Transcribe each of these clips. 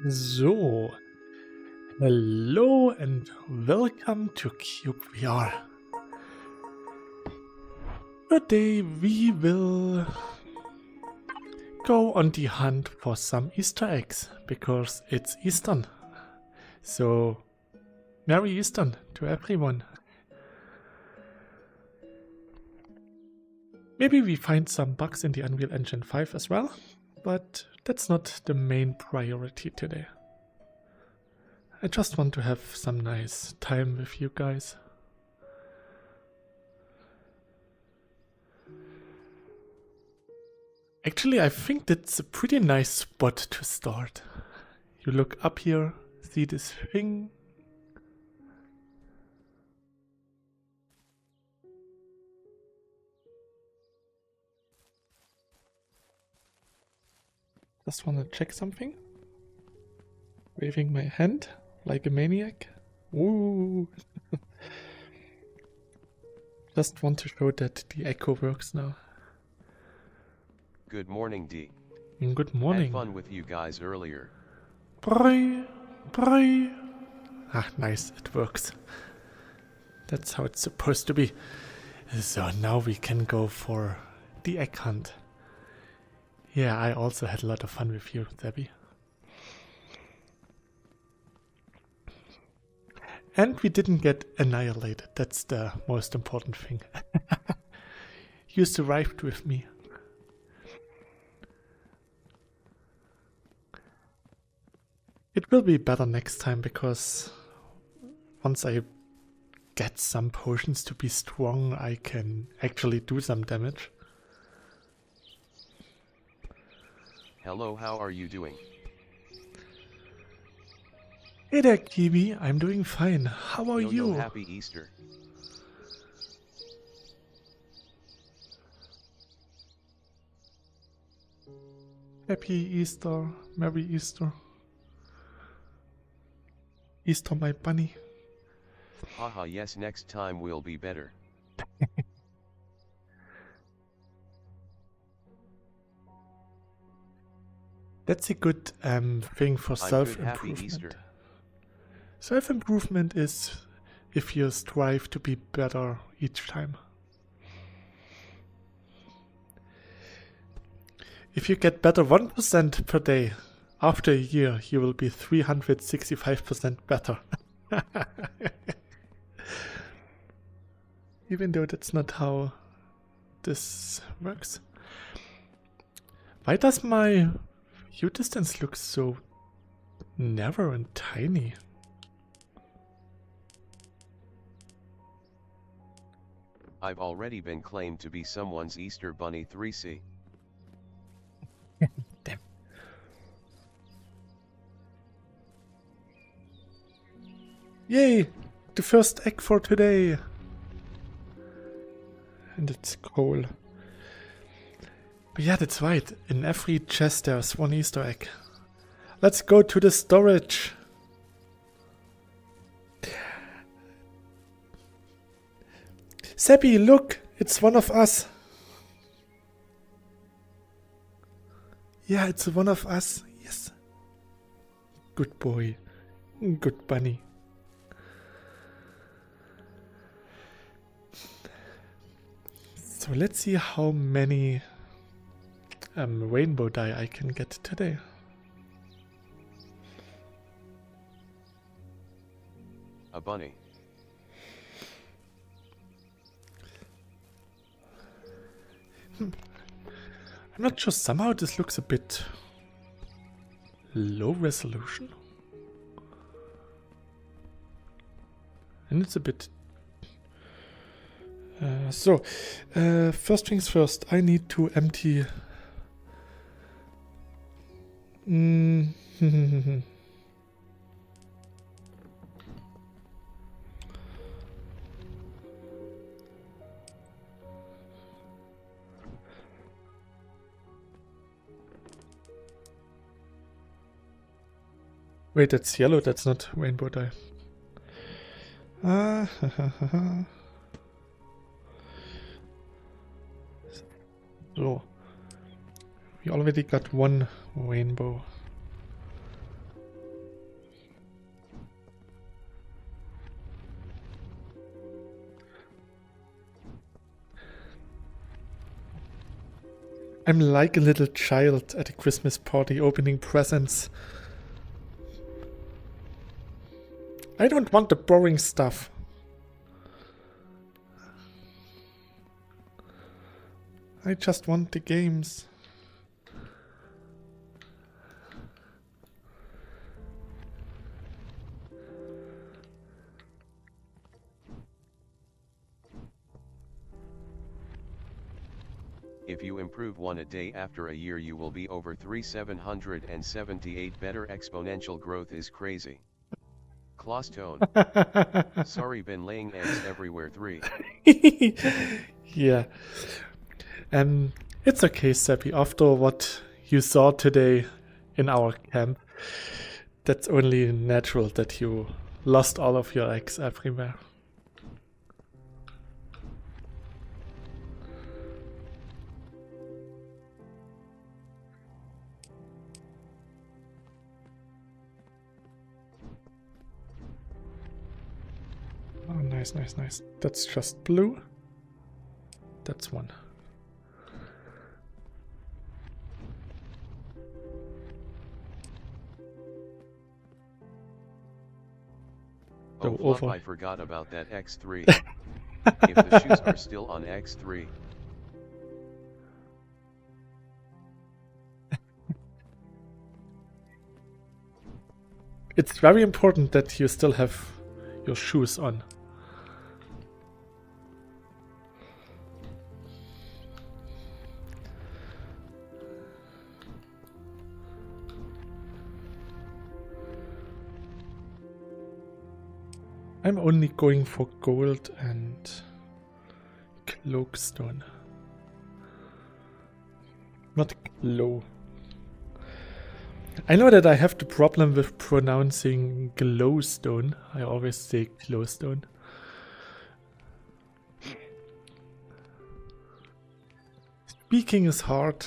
So, hello and welcome to cyubeVR. Today we will go on the hunt for some Easter eggs because it's Eastern. So, Merry Eastern to everyone. Maybe we find some bugs in the Unreal Engine 5 as well, but that's not the main priority today. I just want to have some nice time with you guys. Actually, I think that's a pretty nice spot to start. You look up here, see this thing. Just want to check something. Waving my hand like a maniac. Ooh. Just want to show that the echo works now. Good morning, D. Good morning. Had fun with you guys earlier. Bye. Bye. Ah, nice, it works. That's how it's supposed to be. So now we can go for the egg hunt. Yeah, I also had a lot of fun with you, Debbie. And we didn't get annihilated. That's the most important thing. You survived with me. It will be better next time because once I get some potions to be strong, I can actually do some damage. Hello, how are you doing? Hey there, Kiwi. I'm doing fine. How are you? Happy Easter. Happy Easter. Merry Easter. Easter, my bunny. Haha, yes, next time will be better. That's a good thing for self-improvement. Self-improvement is if you strive to be better each time. If you get better 1% per day, after a year you will be 365% better. Even though that's not how this works. Why does my view distance look so narrow and tiny? I've already been claimed to be someone's Easter Bunny 3C. Damn. Yay! The first egg for today! And it's coal. But yeah, that's right. In every chest there's one Easter egg. Let's go to the storage! Seppi, look! It's one of us! Yeah, it's one of us. Yes. Good boy. Good bunny. So let's see how many rainbow dye I can get today. A bunny. I'm not sure, somehow this looks a bit low resolution. And it's a bit... first things first, I need to empty... Wait, that's yellow, that's not rainbow dye. So, we already got one rainbow. I'm like a little child at a Christmas party opening presents. I don't want the boring stuff. I just want the games. If you improve one a day after a year, you will be over 3,778. Better exponential growth is crazy. Claus tone. Sorry, been laying eggs everywhere. 3. Yeah. It's okay, Seppi. After what you saw today in our camp, that's only natural that you lost all of your eggs everywhere. Oh, nice, nice, nice. That's just blue. That's one. Oh, Go Fluff, over. I forgot about that X3. If the shoes are still on X3. It's very important that you still have your shoes on. I'm only going for gold and cloakstone. Not glow. I know that I have the problem with pronouncing glowstone. I always say glowstone. Speaking is hard.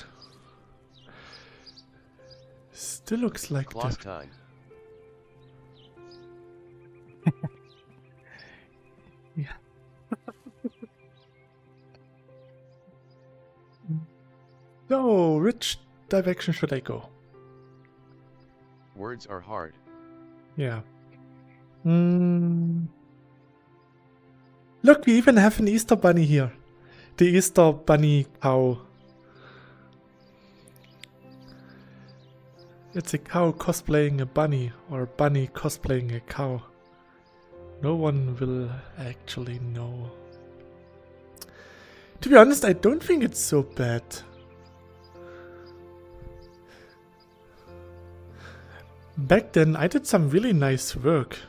Still looks like Claus the... time. Yeah. So, which direction should I go? Words are hard. Yeah. Look, we even have an Easter bunny here. The Easter bunny cow. It's a cow cosplaying a bunny, or a bunny cosplaying a cow. No one will actually know. To be honest, I don't think it's so bad. Back then, I did some really nice work.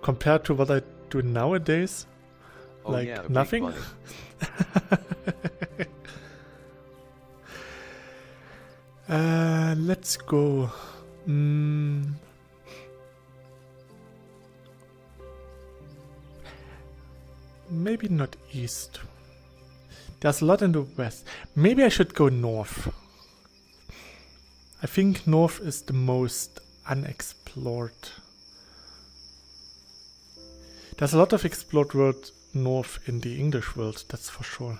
Compared to what I do nowadays. Oh, Like yeah, a big nothing. bunny. Let's go. Maybe not east. There's a lot in the west. Maybe I should go north. I think north is the most unexplored. There's a lot of explored world north in the English world, that's for sure.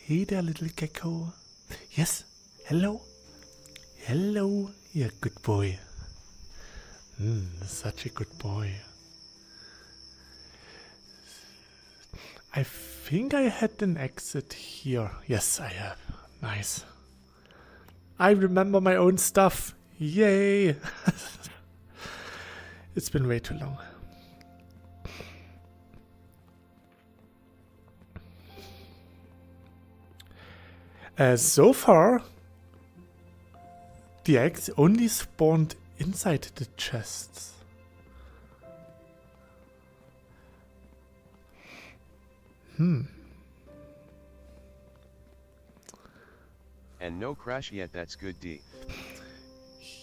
Hey there, little gecko. Yes, hello. Hello, you're a good boy. Such a good boy. I think I had an exit here. Yes, I have. Nice. I remember my own stuff. Yay! It's been way too long. So far, the eggs only spawned inside the chests. And no crash yet, that's good, D.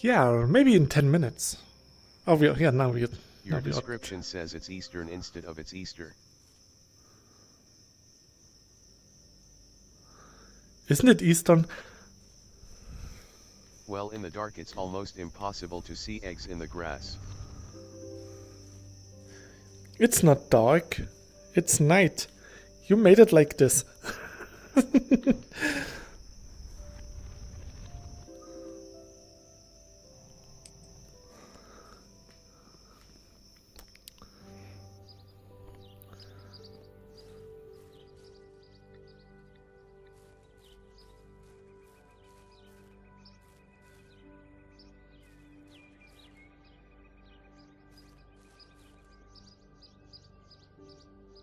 Yeah, maybe in 10 minutes. Oh, yeah, now we... Your description says it's Eastern instead of it's Easter. Isn't it Eastern? Well, in the dark it's almost impossible to see eggs in the grass. It's not dark. It's night. You made it like this.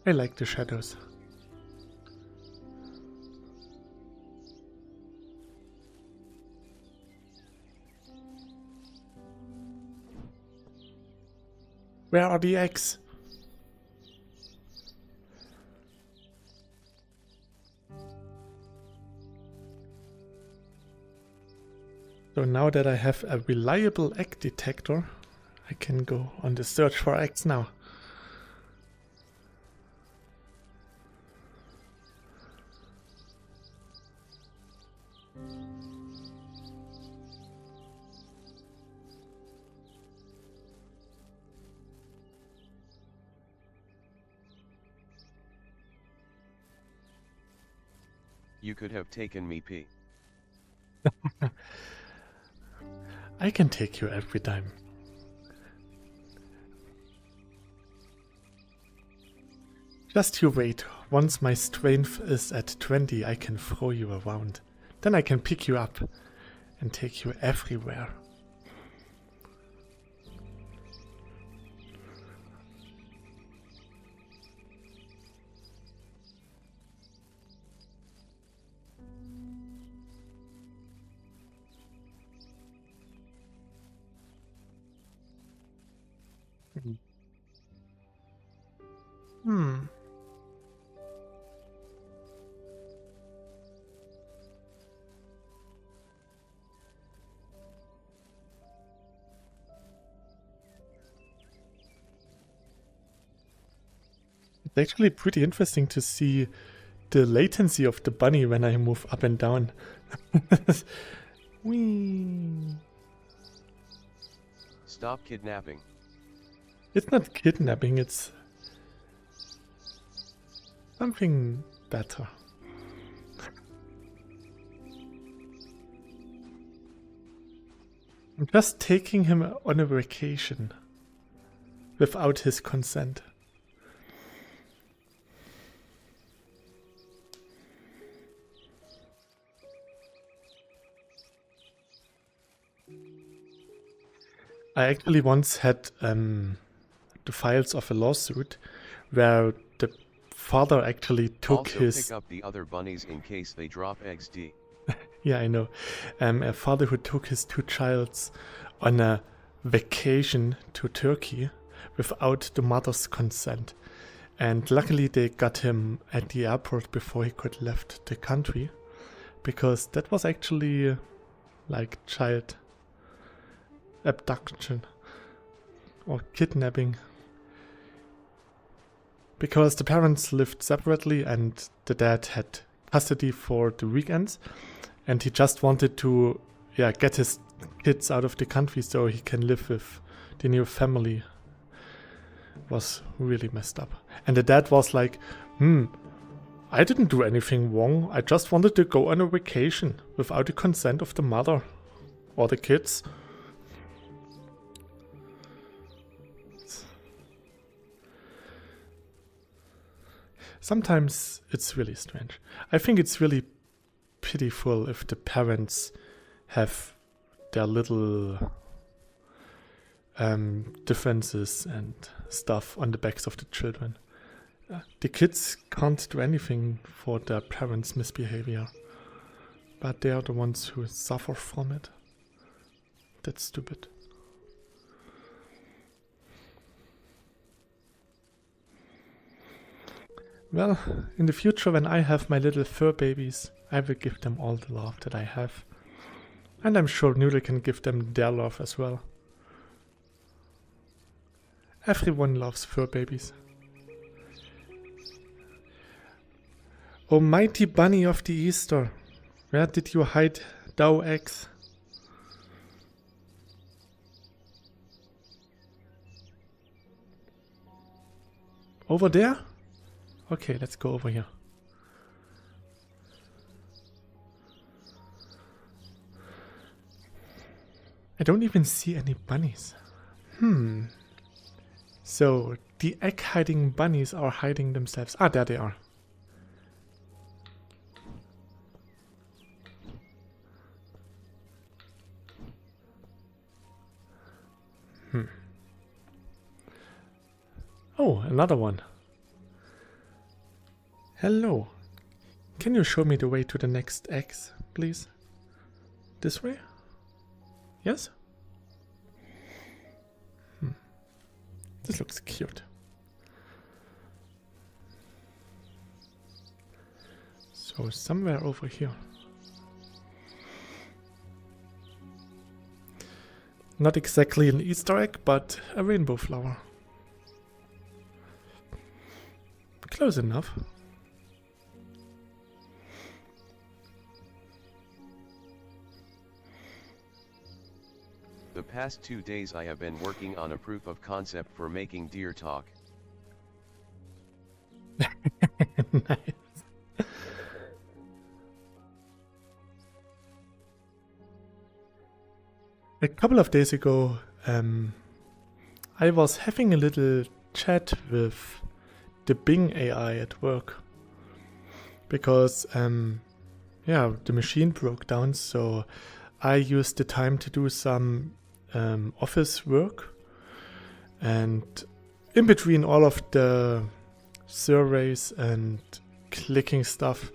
I like the shadows. Where are the eggs? So now that I have a reliable egg detector, I can go on the search for eggs now. You could have taken me pee. I can take you every time. Just you wait. Once my strength is at 20, I can throw you around. Then I can pick you up and take you everywhere. Hmm. It's actually pretty interesting to see the latency of the bunny when I move up and down. Whee. Stop kidnapping. It's not kidnapping, it's something better. I'm just taking him on a vacation without his consent. I actually once had the files of a lawsuit where the father actually took Also his... pick up the other bunnies in case they drop eggs. D. Yeah, I know. A father who took his two childs on a vacation to Turkey without the mother's consent. And luckily they got him at the airport before he could left the country. Because that was actually like child abduction or kidnapping. Because the parents lived separately and the dad had custody for the weekends. And he just wanted to, get his kids out of the country so he can live with the new family. It was really messed up. And the dad was like, I didn't do anything wrong. I just wanted to go on a vacation without the consent of the mother or the kids. Sometimes it's really strange. I think it's really pitiful if the parents have their little differences and stuff on the backs of the children. The kids can't do anything for their parents' misbehavior, but they are the ones who suffer from it. That's stupid. Well, in the future when I have my little fur babies, I will give them all the love that I have. And I'm sure Noodle can give them their love as well. Everyone loves fur babies. O mighty bunny of the Easter, where did you hide thou eggs? Over there? Okay, let's go over here. I don't even see any bunnies. So, the egg hiding bunnies are hiding themselves. Ah, there they are. Oh, another one. Hello. Can you show me the way to the next eggs, please? This way? Yes? This looks cute. So somewhere over here. Not exactly an Easter egg, but a rainbow flower. Close enough. The past 2 days I have been working on a proof of concept for making deer talk. Nice. A couple of days ago, I was having a little chat with the Bing AI at work because, yeah, the machine broke down, so I used the time to do some office work, and in between all of the surveys and clicking stuff,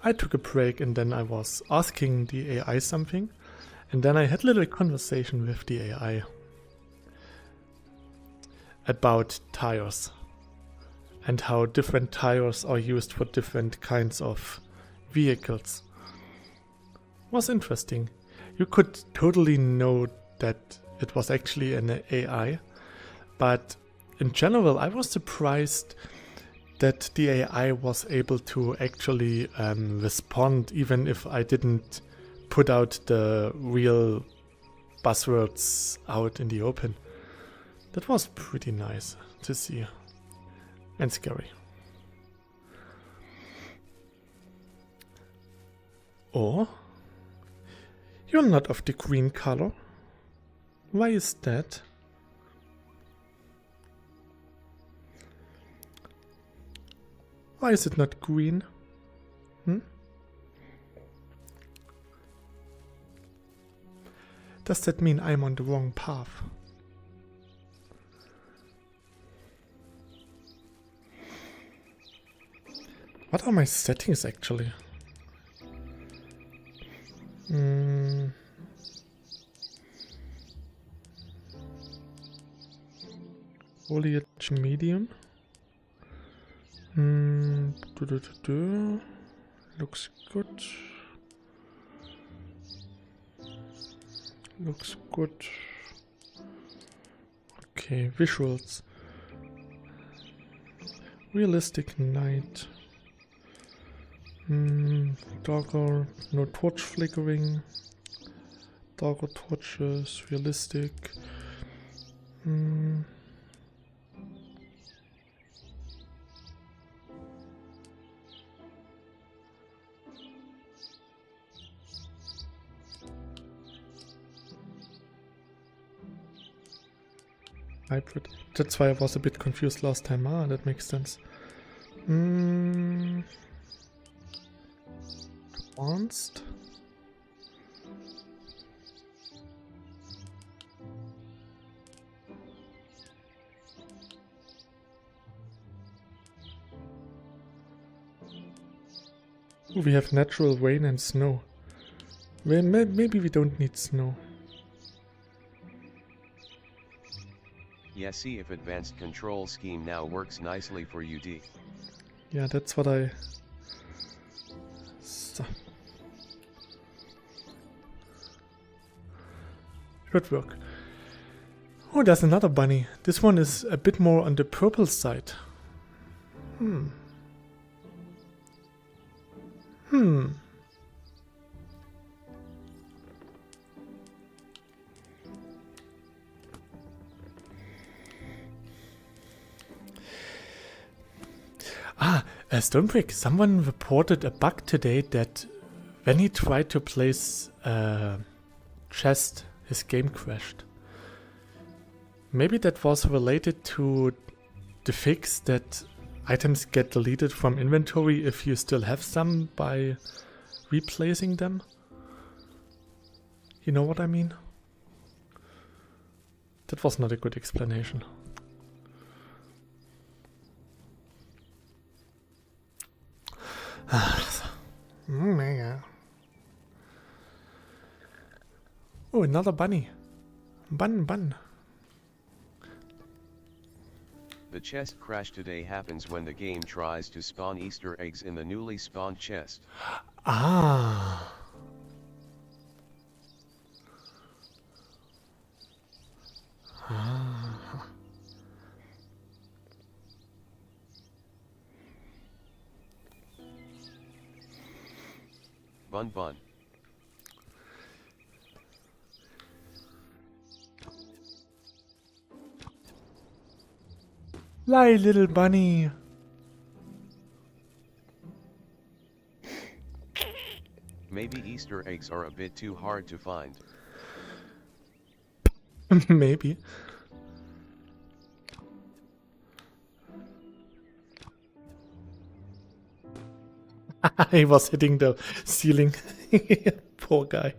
I took a break and then I was asking the AI something, and then I had a little conversation with the AI about tires and how different tires are used for different kinds of vehicles. Was interesting. You could totally know that it was actually an AI, but in general I was surprised that the AI was able to actually respond even if I didn't put out the real buzzwords out in the open. That was pretty nice to see and scary. Or you're not of the green color. Why is that? Why is it not green? Does that mean I'm on the wrong path? What are my settings actually? Foliage medium. Looks good. Looks good. Okay, visuals. Realistic night. Darker, no torch flickering. Darker torches, realistic. Hybrid. That's why I was a bit confused last time. Ah, that makes sense. Advanced. Ooh, we have natural rain and snow. Well, maybe we don't need snow. Yeah, see if advanced control scheme now works nicely for UD. Yeah, that's what I... So. Should work. Oh, there's another bunny. This one is a bit more on the purple side. Stonebrick, someone reported a bug today that when he tried to place a chest, his game crashed. Maybe that was related to the fix that items get deleted from inventory if you still have some by replacing them. You know what I mean? That was not a good explanation. Yeah. Oh, another bunny. Bun. The chest crash today happens when the game tries to spawn Easter eggs in the newly spawned chest. Ah. Bun. Lie, little bunny. Maybe Easter eggs are a bit too hard to find. Maybe. He was hitting the ceiling. Poor guy.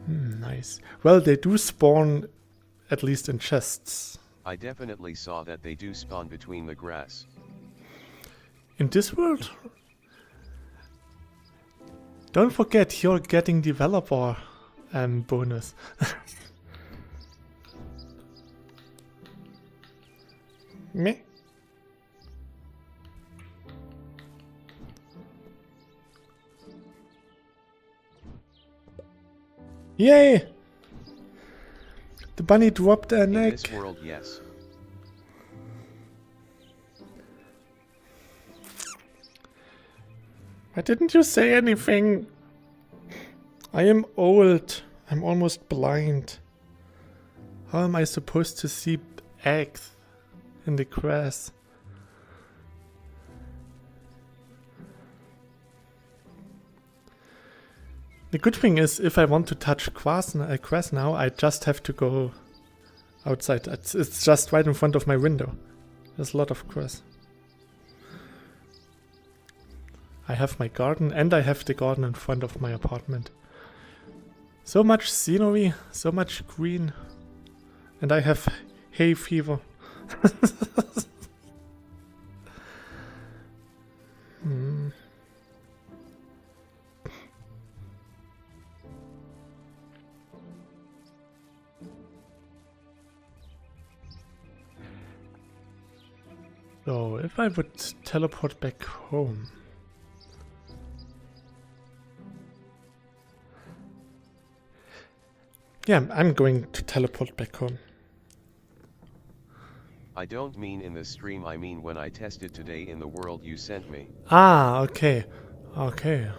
Nice. Well, they do spawn, at least in chests. I definitely saw that they do spawn between the grass. In this world? Don't forget, you're getting developer bonus. Me? Yay! The bunny dropped an egg. In this world, yes. Why didn't you say anything? I am old. I'm almost blind. How am I supposed to see eggs in the grass? The good thing is, if I want to touch grass now, I just have to go outside. It's just right in front of my window. There's a lot of grass. I have my garden and I have the garden in front of my apartment. So much scenery, so much green. And I have hay fever. So, if I would teleport back home. Yeah, I'm going to teleport back home. I don't mean in the stream, I mean when I tested today in the world you sent me. Ah, okay. Okay,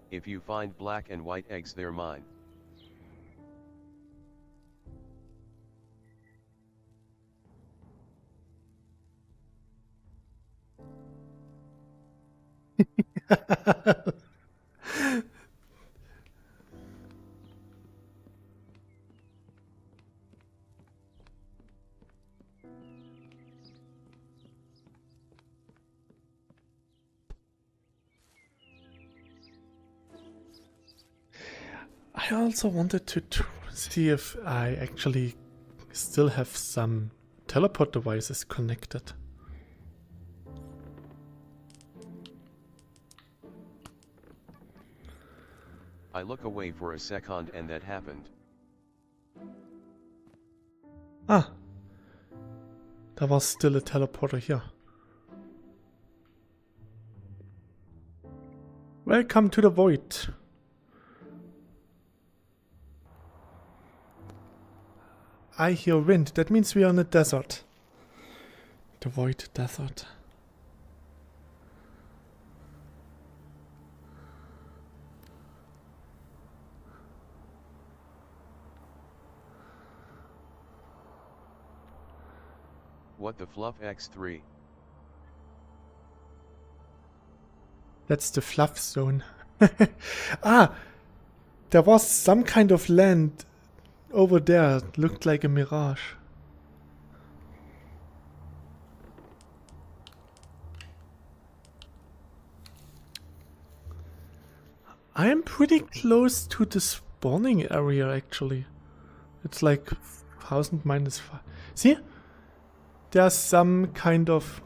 If you find black and white eggs, they're mine. I also wanted to see if I actually still have some teleport devices connected. I look away for a second and that happened. Ah, there was still a teleporter here. Welcome to the void. I hear wind. That means we are in a desert. The void desert. What the fluff X3? That's the fluff zone. Ah! There was some kind of land over there. It looked like a mirage. I am pretty close to the spawning area actually. It's like 1000 minus 5. See? There's some kind of...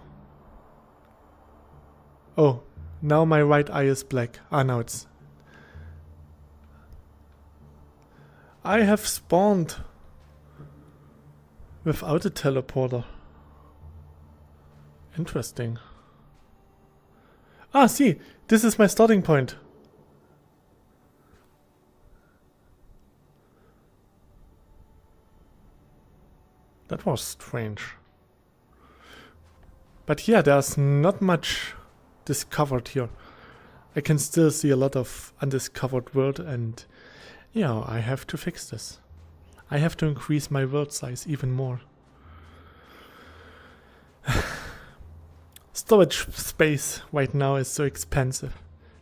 Oh, now my right eye is black. Ah, now it's... I have spawned without a teleporter. Interesting. Ah, see, this is my starting point. That was strange. But yeah, there's not much discovered here. I can still see a lot of undiscovered world, and yeah, I have to fix this. I have to increase my world size even more. Storage space right now is so expensive,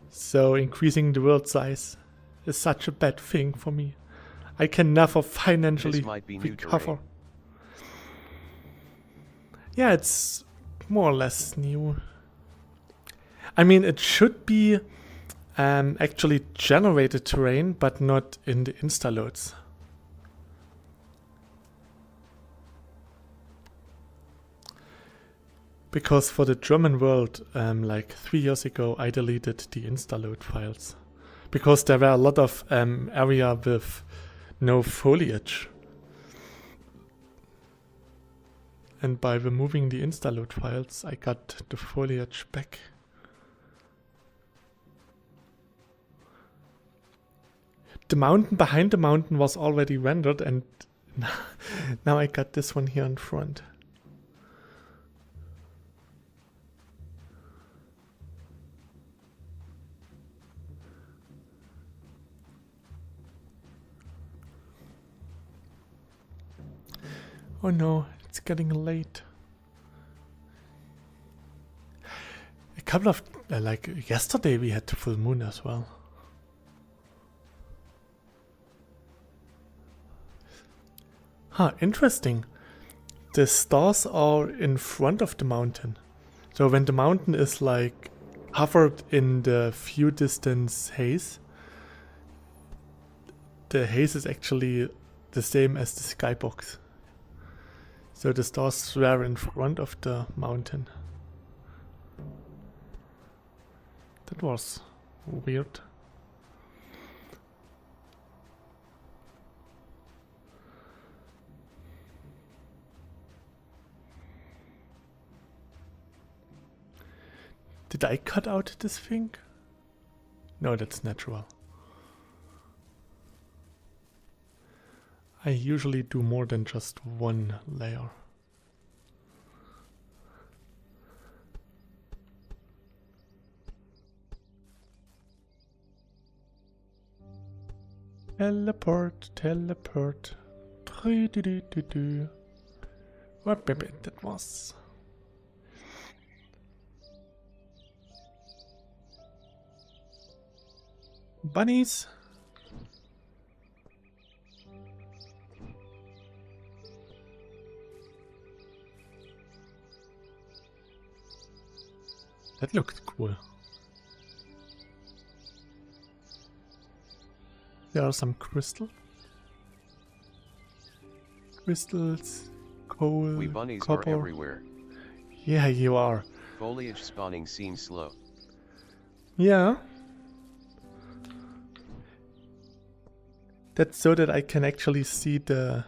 so increasing the world size is such a bad thing for me. I can never financially recover. Yeah, it's more or less new. I mean, it should be actually generated terrain, but not in the insta-loads. Because for the German world, like 3 years ago, I deleted the insta-load files. Because there were a lot of area with no foliage. And by removing the insta-load files, I got the foliage back. The mountain behind the mountain was already rendered, and now I got this one here in front. Oh no, it's getting late. A couple of, like yesterday we had the full moon as well. Huh, interesting. The stars are in front of the mountain. So when the mountain is like covered in the few distance haze, the haze is actually the same as the skybox. So the stars were in front of the mountain. That was weird. Did I cut out this thing? No, that's natural. I usually do more than just one layer. Teleport, teleport. What baby that was. Bunnies. That looked cool. There are some crystals, coal, We bunnies copper. are everywhere. Yeah, you are. Foliage spawning seems slow. Yeah. That's so that I can actually see the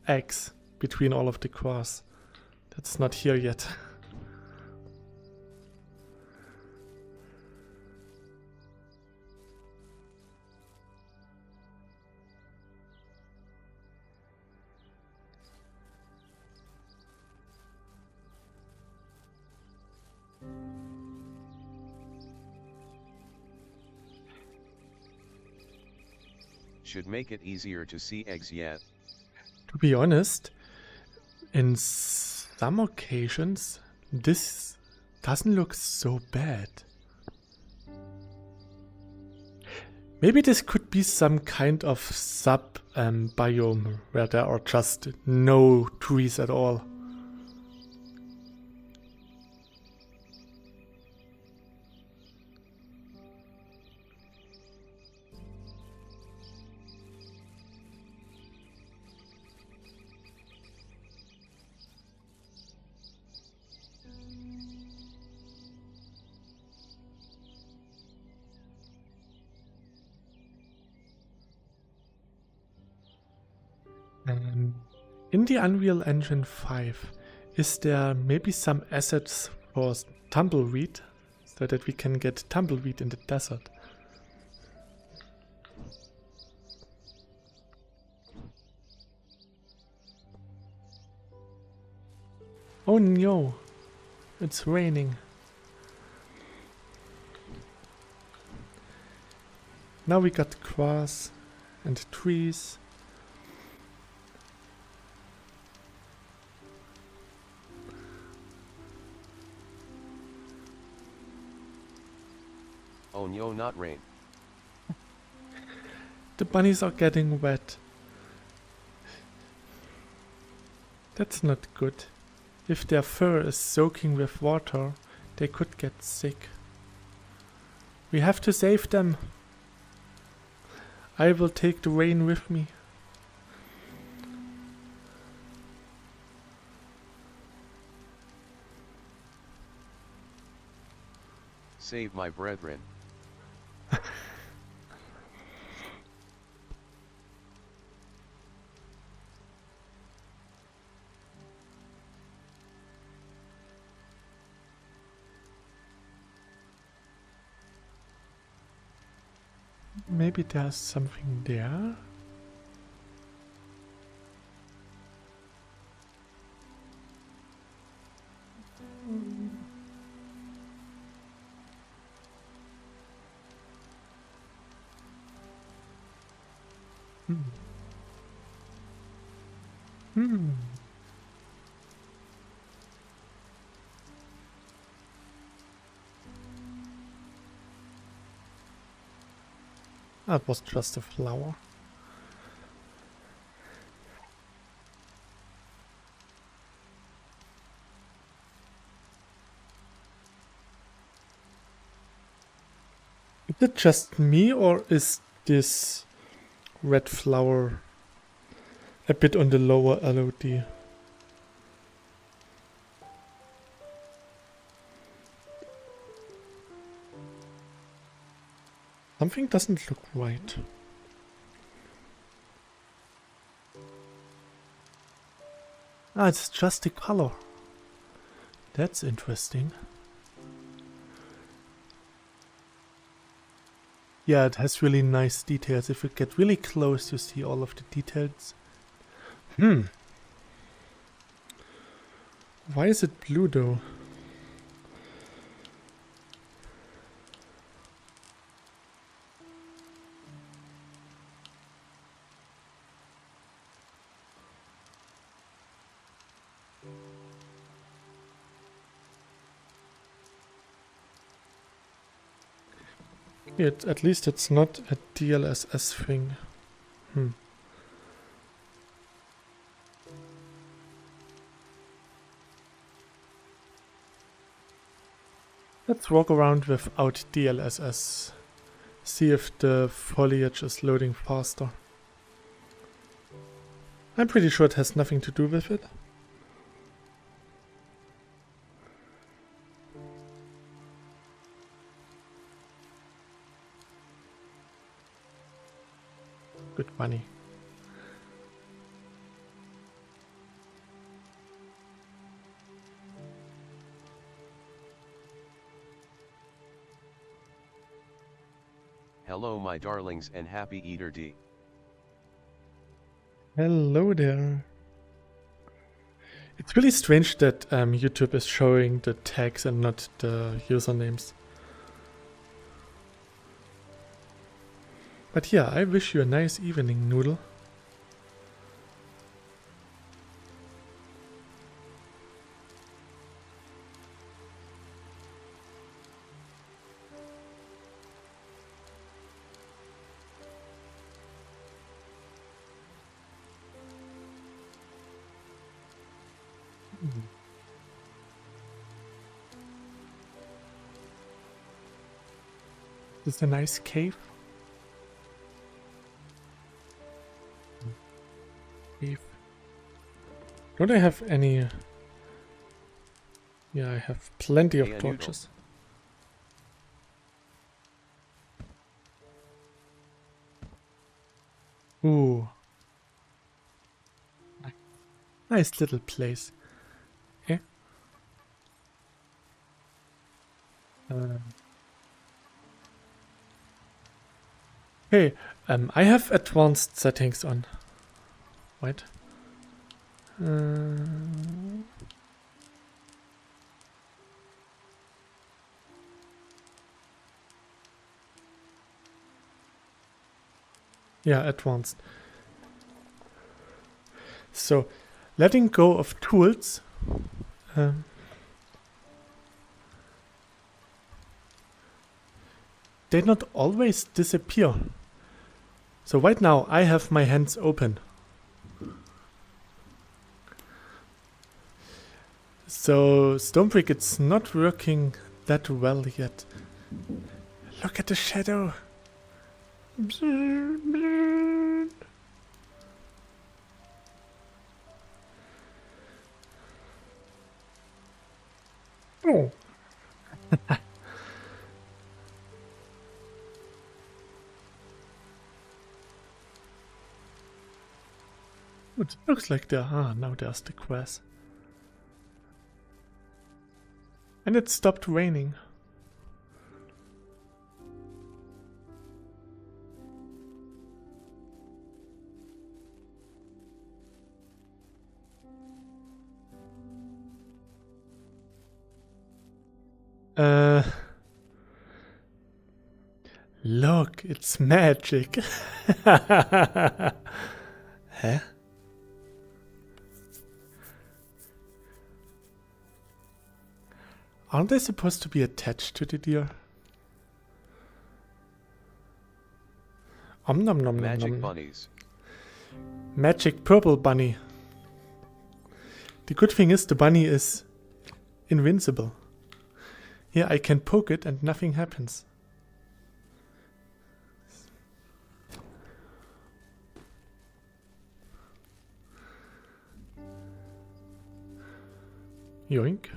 eggs between all of the grass. That's not here yet. Should make it easier to see eggs yet. To be honest, in some occasions this doesn't look so bad. Maybe this could be some kind of sub biome where there are just no trees at all. In the Unreal Engine 5, is there maybe some assets for tumbleweed so that we can get tumbleweed in the desert? Oh no, it's raining. Now we got grass and trees. Oh no, not rain. The bunnies are getting wet. That's not good. If their fur is soaking with water, they could get sick. We have to save them. I will take the rain with me. Save my brethren. Maybe there's something there. That was just a flower. Is it just me, or is this red flower a bit on the lower LOD? Something doesn't look right. Ah, it's just the color. That's interesting. Yeah, it has really nice details. If you get really close, you see all of the details. Why is it blue though? At least it's not a DLSS thing. Let's walk around without DLSS. See if the foliage is loading faster. I'm pretty sure it has nothing to do with it. Good bunny. Hello my darlings and happy Eater D. Hello there. It's really strange that YouTube is showing the tags and not the usernames. But yeah, I wish you a nice evening, Noodle. This is a nice cave. Cave. Don't I have any... Yeah, I have plenty of torches. Ooh. Nice little place. Okay. Okay, I have advanced settings on. Wait. Yeah, advanced. So, letting go of tools. They not always disappear. So right now I have my hands open. So Stonebrick, it's not working that well yet. Look at the shadow. Oh. It looks like there. Ah, now there's the grass. And it stopped raining. Look, it's magic. Huh? Aren't they supposed to be attached to the deer? Nom nom nom Magic nom. bunnies. Magic purple bunny. The good thing is the bunny is invincible. Here I can poke it and nothing happens. Yoink.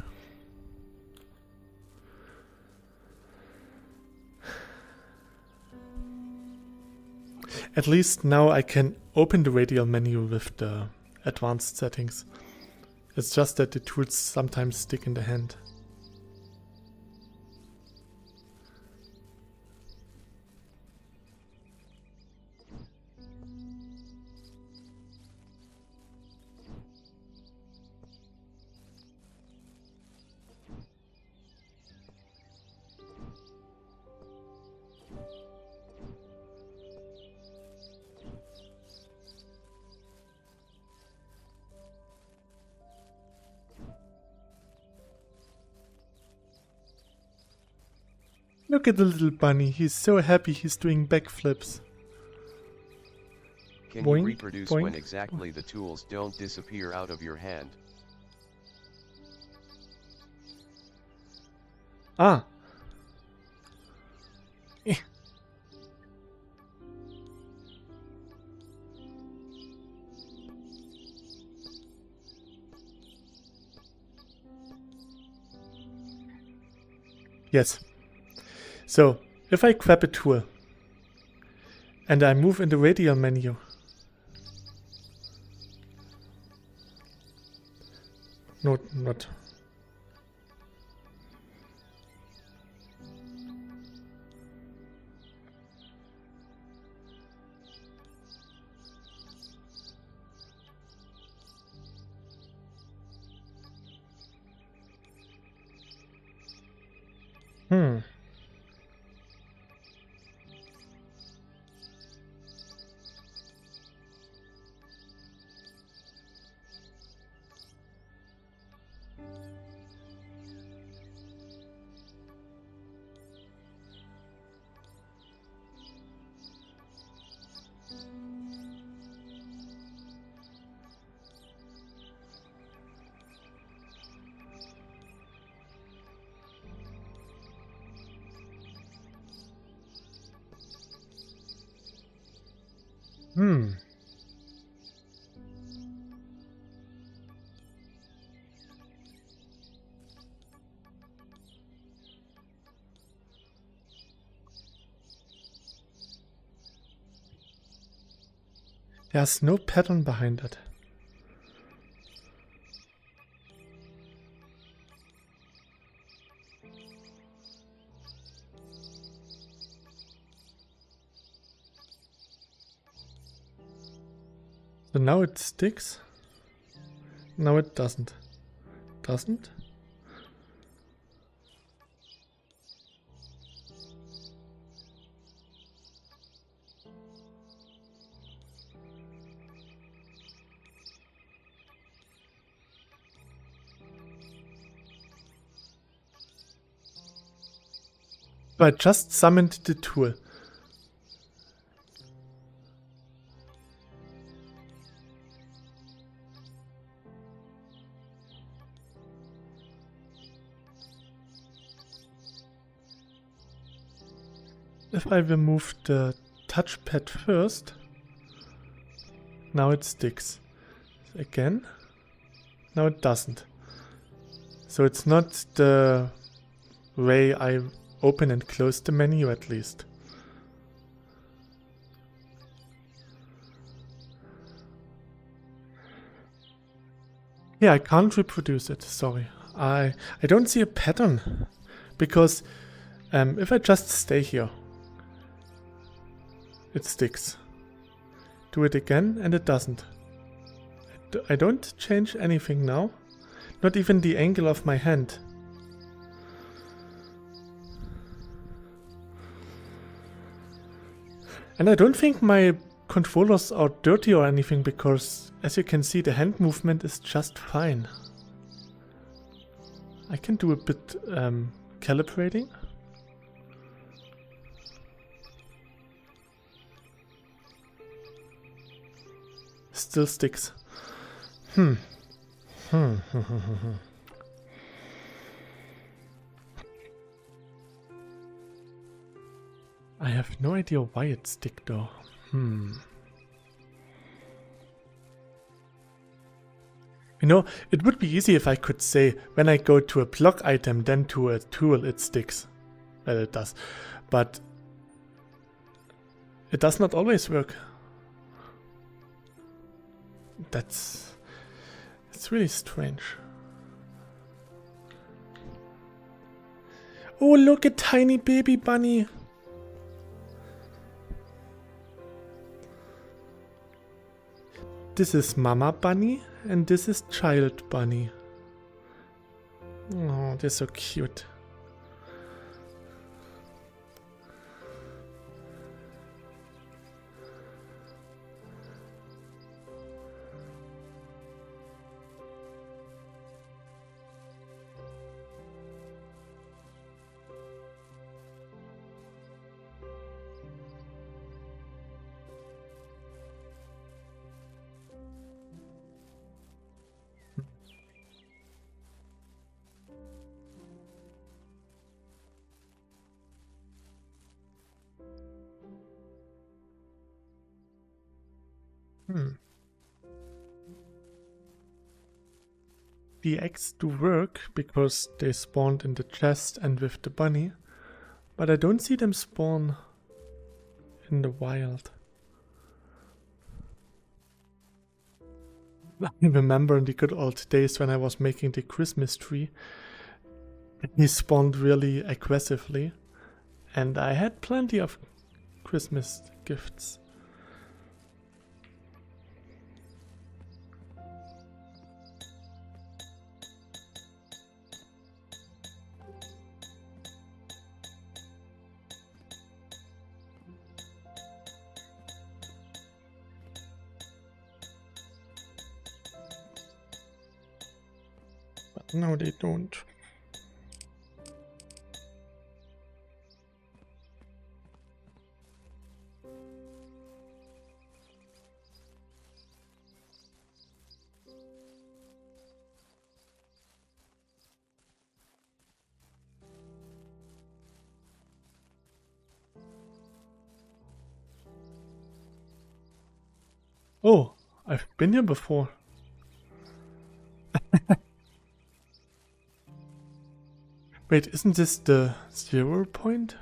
At least now I can open the radial menu with the advanced settings. It's just that the tools sometimes stick in the hand. Look at the little bunny, he's so happy he's doing backflips. Can Boink, you reproduce boink, when exactly the tools don't disappear out of your hand? Ah. Eh. Yes. So, if I grab a tool and I move in the radial menu, not. Hmm. There's no pattern behind it. So now it sticks. Now it doesn't. Doesn't? So I just summoned the tool. If I remove the touchpad first, now it sticks. Again, now it doesn't. So it's not the way I open and close the menu, at least. Yeah, I can't reproduce it, sorry. I don't see a pattern, because if I just stay here, it sticks. Do it again and it doesn't. I don't change anything now, not even the angle of my hand. And I don't think my controllers are dirty or anything, because as you can see, the hand movement is just fine. I can do a bit calibrating. Still sticks. I have no idea why it stick though. You know, it would be easy if I could say when I go to a block item, then to a tool, it sticks. Well, it does. But it does not always work. It's really strange. Oh, look, a tiny baby bunny. This is Mama Bunny and this is Child Bunny. Oh, they're so cute. The eggs do work because they spawned in the chest and with the bunny, but I don't see them spawn in the wild. I remember in the good old days when I was making the Christmas tree, he spawned really aggressively, and I had plenty of Christmas gifts. But now they don't. Oh, I've been here before. Wait, isn't this the 0 point?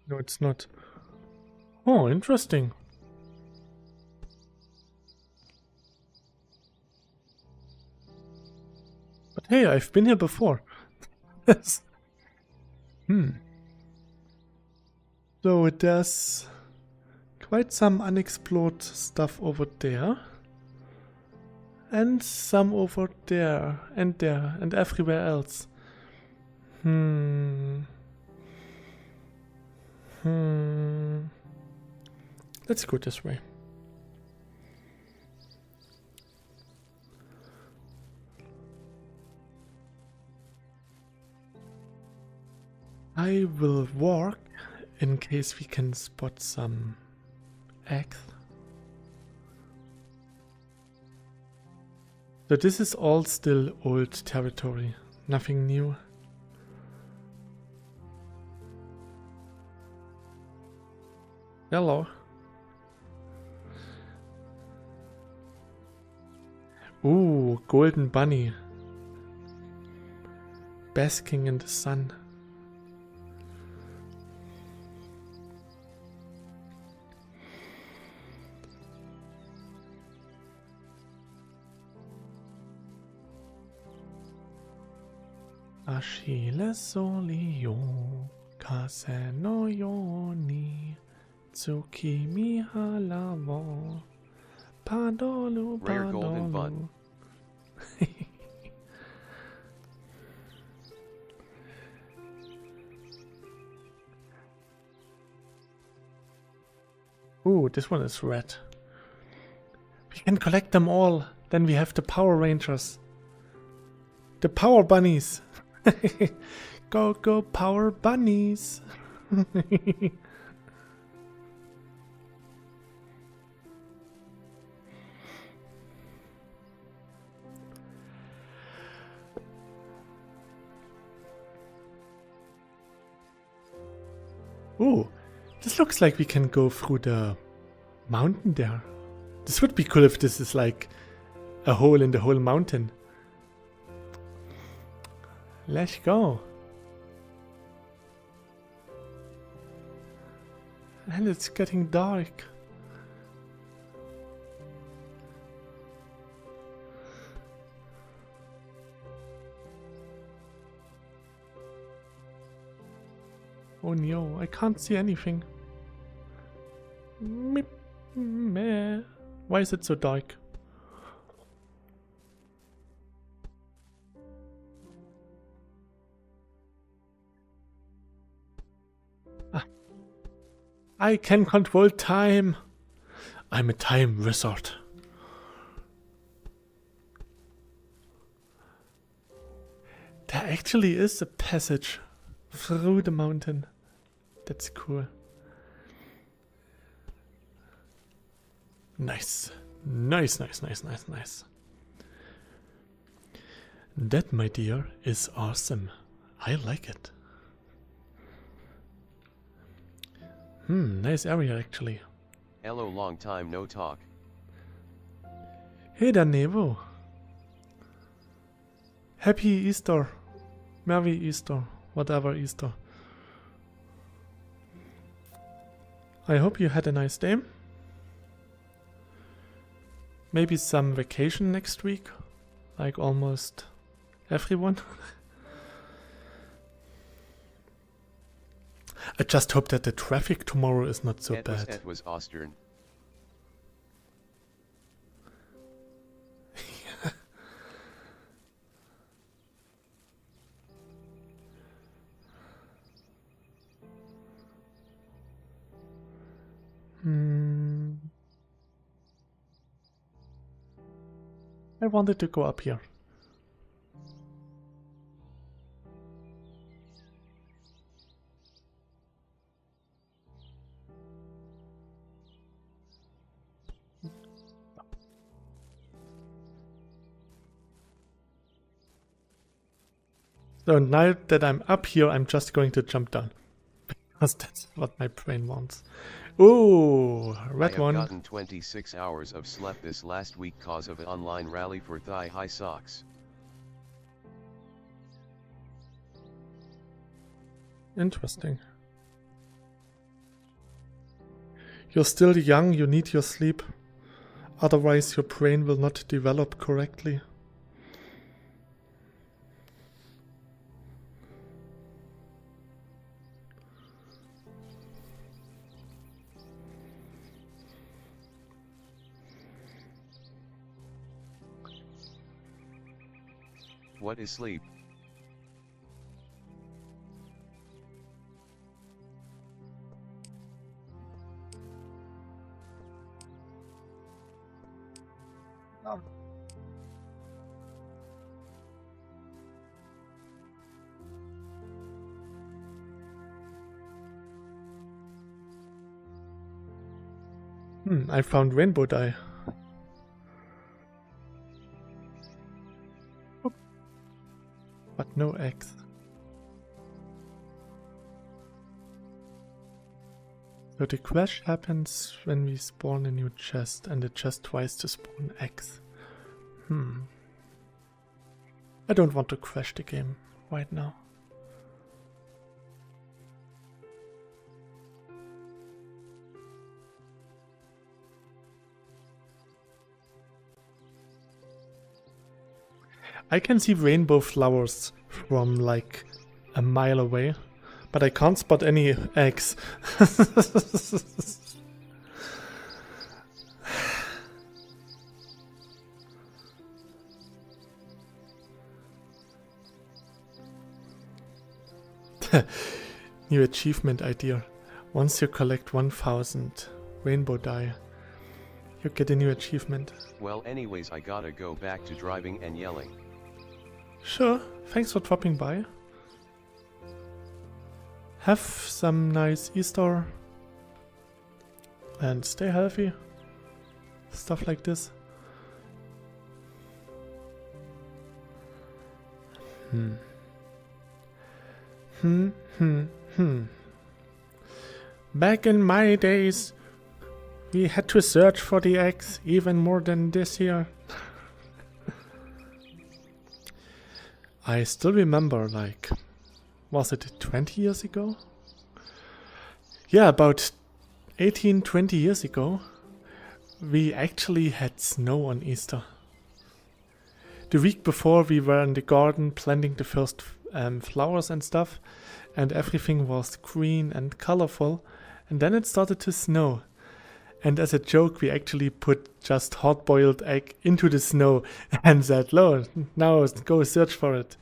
No, it's not. Oh, interesting. But hey, I've been here before. Hmm. So there's quite some unexplored stuff over there. And some over there. And there. And everywhere else. Let's go this way. I will walk in case we can spot some eggs. So this is all still old territory, nothing new. Hello. Ooh, golden bunny. Basking in the sun. Achille solio, caseno yoni, tsukimi halavo, padolu Rare golden bun. Ooh, this one is red. We can collect them all. Then we have the Power Rangers. The Power Bunnies. Go, go, Power Bunnies. Ooh, this looks like we can go through the mountain there. This would be cool if this is like a hole in the whole mountain. Let's go. And it's getting dark. Oh no, I can't see anything. Meep, meh. Why is it so dark? I can control time. I'm a time wizard. There actually is a passage through the mountain. That's cool. Nice. Nice, nice, nice, nice, nice. That, my dear, is awesome. I like it. Nice area actually. Hello, long time no talk. Hey there, Nevo. Happy Easter. Merry Easter. Whatever Easter. I hope you had a nice day. Maybe some vacation next week. Like almost everyone. I just hope that the traffic tomorrow is not so bad. It was Ostern. I wanted to go up here. So now that I'm up here, I'm just going to jump down. Because that's what my brain wants. Ooh, I red have one. gotten 26 hours of sleep this last week cause of an online rally for thigh-high socks. Interesting. You're still young, you need your sleep. Otherwise your brain will not develop correctly. What is sleep? I found rainbow dye. Oh. But no eggs. So the crash happens when we spawn a new chest and the chest tries to spawn eggs. I don't want to crash the game right now. I can see rainbow flowers from like a mile away, but I can't spot any eggs. New achievement idea. Once you collect 1000 rainbow dye, you get a new achievement. Well, anyways, I gotta go back to driving and yelling. Sure, thanks for dropping by. Have some nice Easter and stay healthy. Stuff like this. Back in my days, we had to search for the eggs even more than this year. I still remember, like, was it 20 years ago? Yeah, about 18, 20 years ago, we actually had snow on Easter. The week before we were in the garden planting the first flowers and stuff, and everything was green and colorful, and then it started to snow. And as a joke, we actually put just hard-boiled egg into the snow and said, "Lo, now go search for it."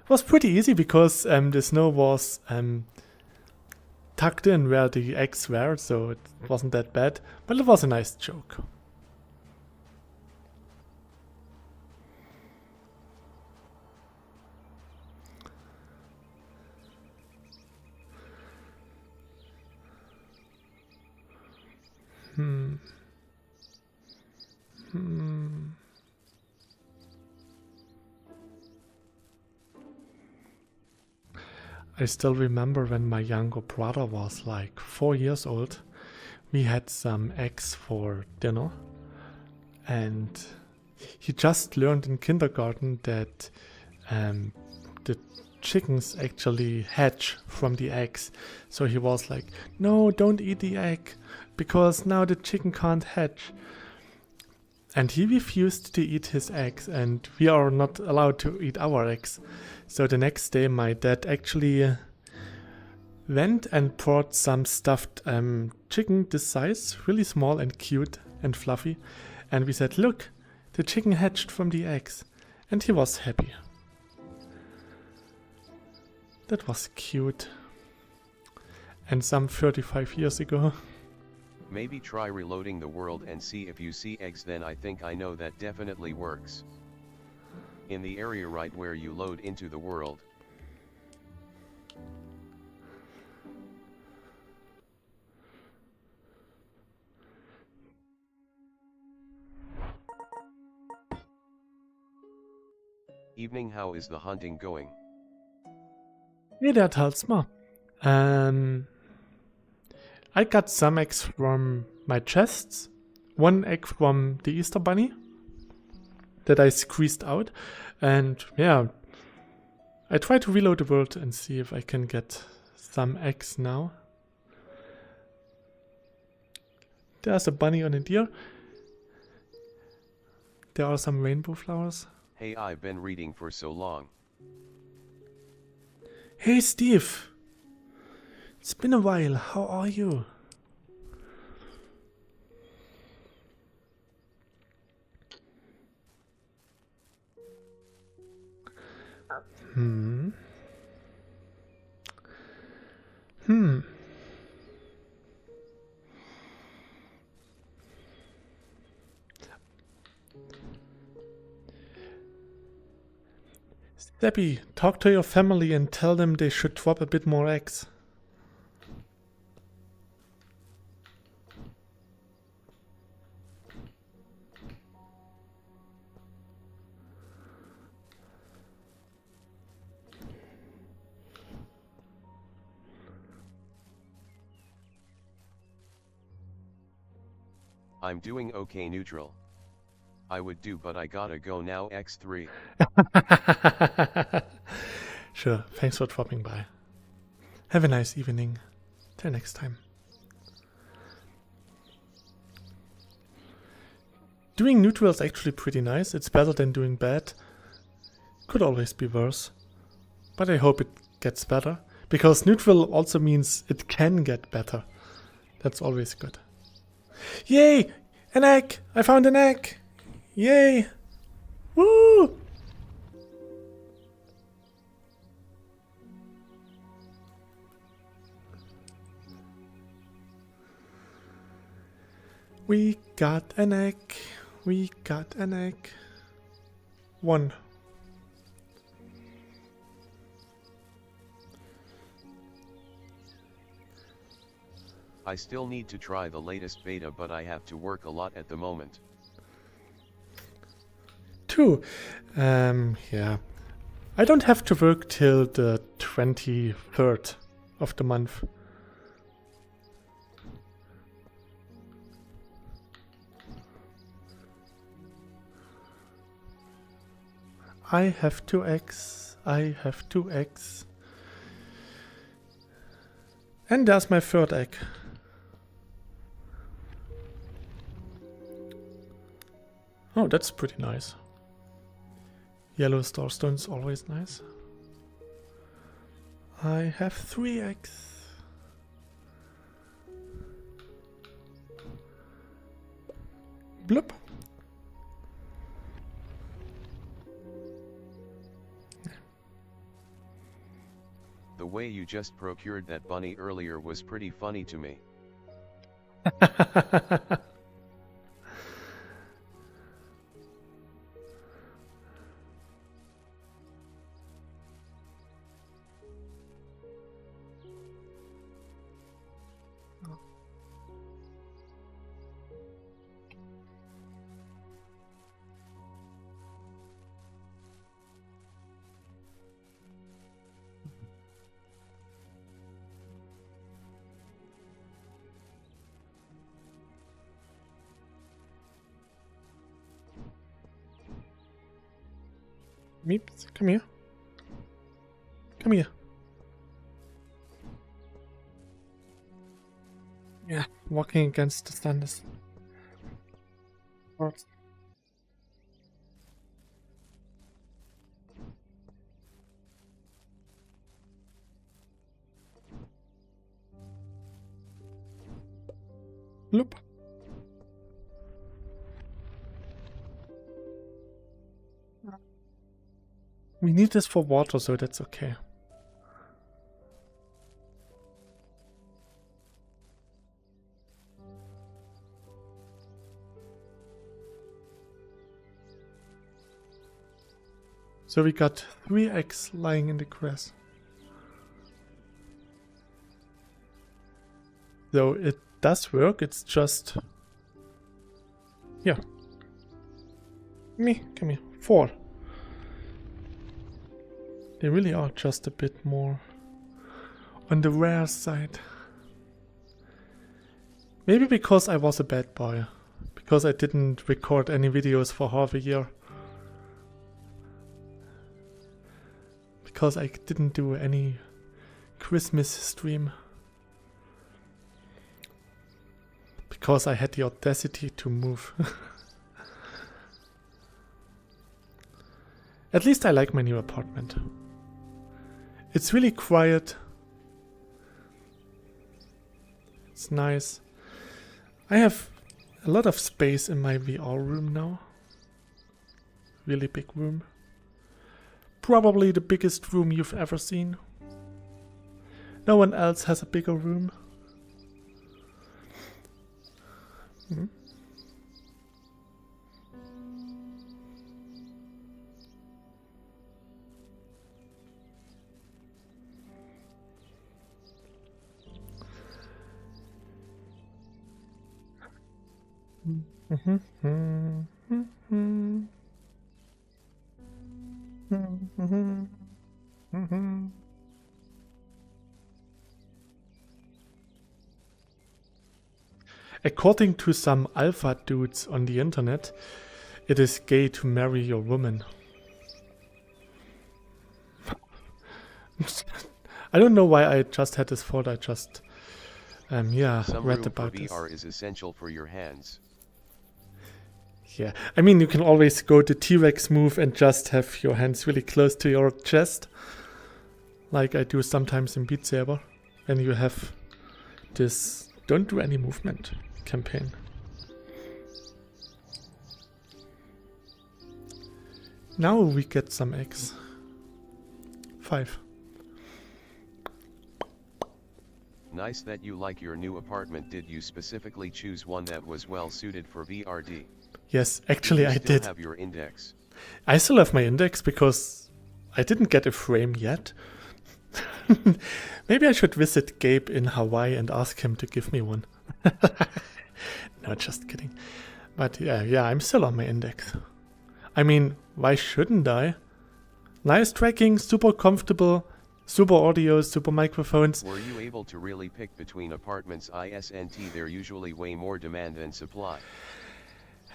It was pretty easy because the snow was tucked in where the eggs were, so it wasn't that bad. But it was a nice joke. I still remember when my younger brother was like 4 years old. We had some eggs for dinner, and he just learned in kindergarten that the chickens actually hatch from the eggs. So he was like, "No, don't eat the egg, because now the chicken can't hatch." And he refused to eat his eggs, and we are not allowed to eat our eggs. So the next day my dad actually went and brought some stuffed chicken this size, really small and cute and fluffy. And we said, "Look, the chicken hatched from the eggs." And he was happy. That was cute. And some 35 years ago. Maybe try reloading the world and see if you see eggs, then I think I know that definitely works. In the area right where you load into the world. Evening, how is the hunting going? Hey there, Talsma. I got some eggs from my chests. One egg from the Easter Bunny that I squeezed out. And yeah, I try to reload the world and see if I can get some eggs now. There's a bunny on a deer. There are some rainbow flowers. Hey, I've been reading for so long. Hey Steve! It's been a while, how are you? Debbie, talk to your family and tell them they should drop a bit more eggs. I'm doing okay neutral. I would do but I gotta go now X3. Sure, thanks for dropping by. Have a nice evening. Till next time. Doing neutral is actually pretty nice. It's better than doing bad. Could always be worse. But I hope it gets better. Because neutral also means it can get better. That's always good. Yay! An egg! I found an egg! Yay! Woo! We got an egg. We got an egg. One. I still need to try the latest beta, but I have to work a lot at the moment. Two. Yeah. I don't have to work till the 23rd of the month. I have 2 eggs. I have 2 eggs. And there's my 3rd egg. Oh, that's pretty nice. Yellow starstone's always nice. I have 3 eggs. Bloop. The way you just procured that bunny earlier was pretty funny to me. Meeps, come here. Come here. Yeah, walking against the sun is worse. Loop. We need this for water, so that's okay. So we got 3 eggs lying in the grass. So it does work, it's just... Yeah. Come here. 4. They really are just a bit more... on the rare side. Maybe because I was a bad boy. Because I didn't record any videos for half a year. Because I didn't do any Christmas stream. Because I had the audacity to move. At least I like my new apartment. It's really quiet. It's nice. I have a lot of space in my VR room now. Really big room. Probably the biggest room you've ever seen. No one else has a bigger room. Hmm? According to some alpha dudes on the internet, it is gay to marry your woman. I don't know why I just had this thought. I just yeah, Some read room about for this. VR is essential for your hands. Yeah, I mean, you can always go to T-Rex move and just have your hands really close to your chest, like I do sometimes in Beat Saber, and you have this "don't do any movement" campaign. Now we get some eggs. 5. Nice that you like your new apartment. Did you specifically choose one that was well suited for VRD? Yes, actually I Do you still did. have your index? I still have my index because I didn't get a frame yet. Maybe I should visit Gabe in Hawaii and ask him to give me one. No, just kidding. But yeah, I'm still on my index. I mean, why shouldn't I? Nice tracking, super comfortable, super audio, super microphones. Were you able to really pick between apartments? ISNT, they're usually way more demand than supply.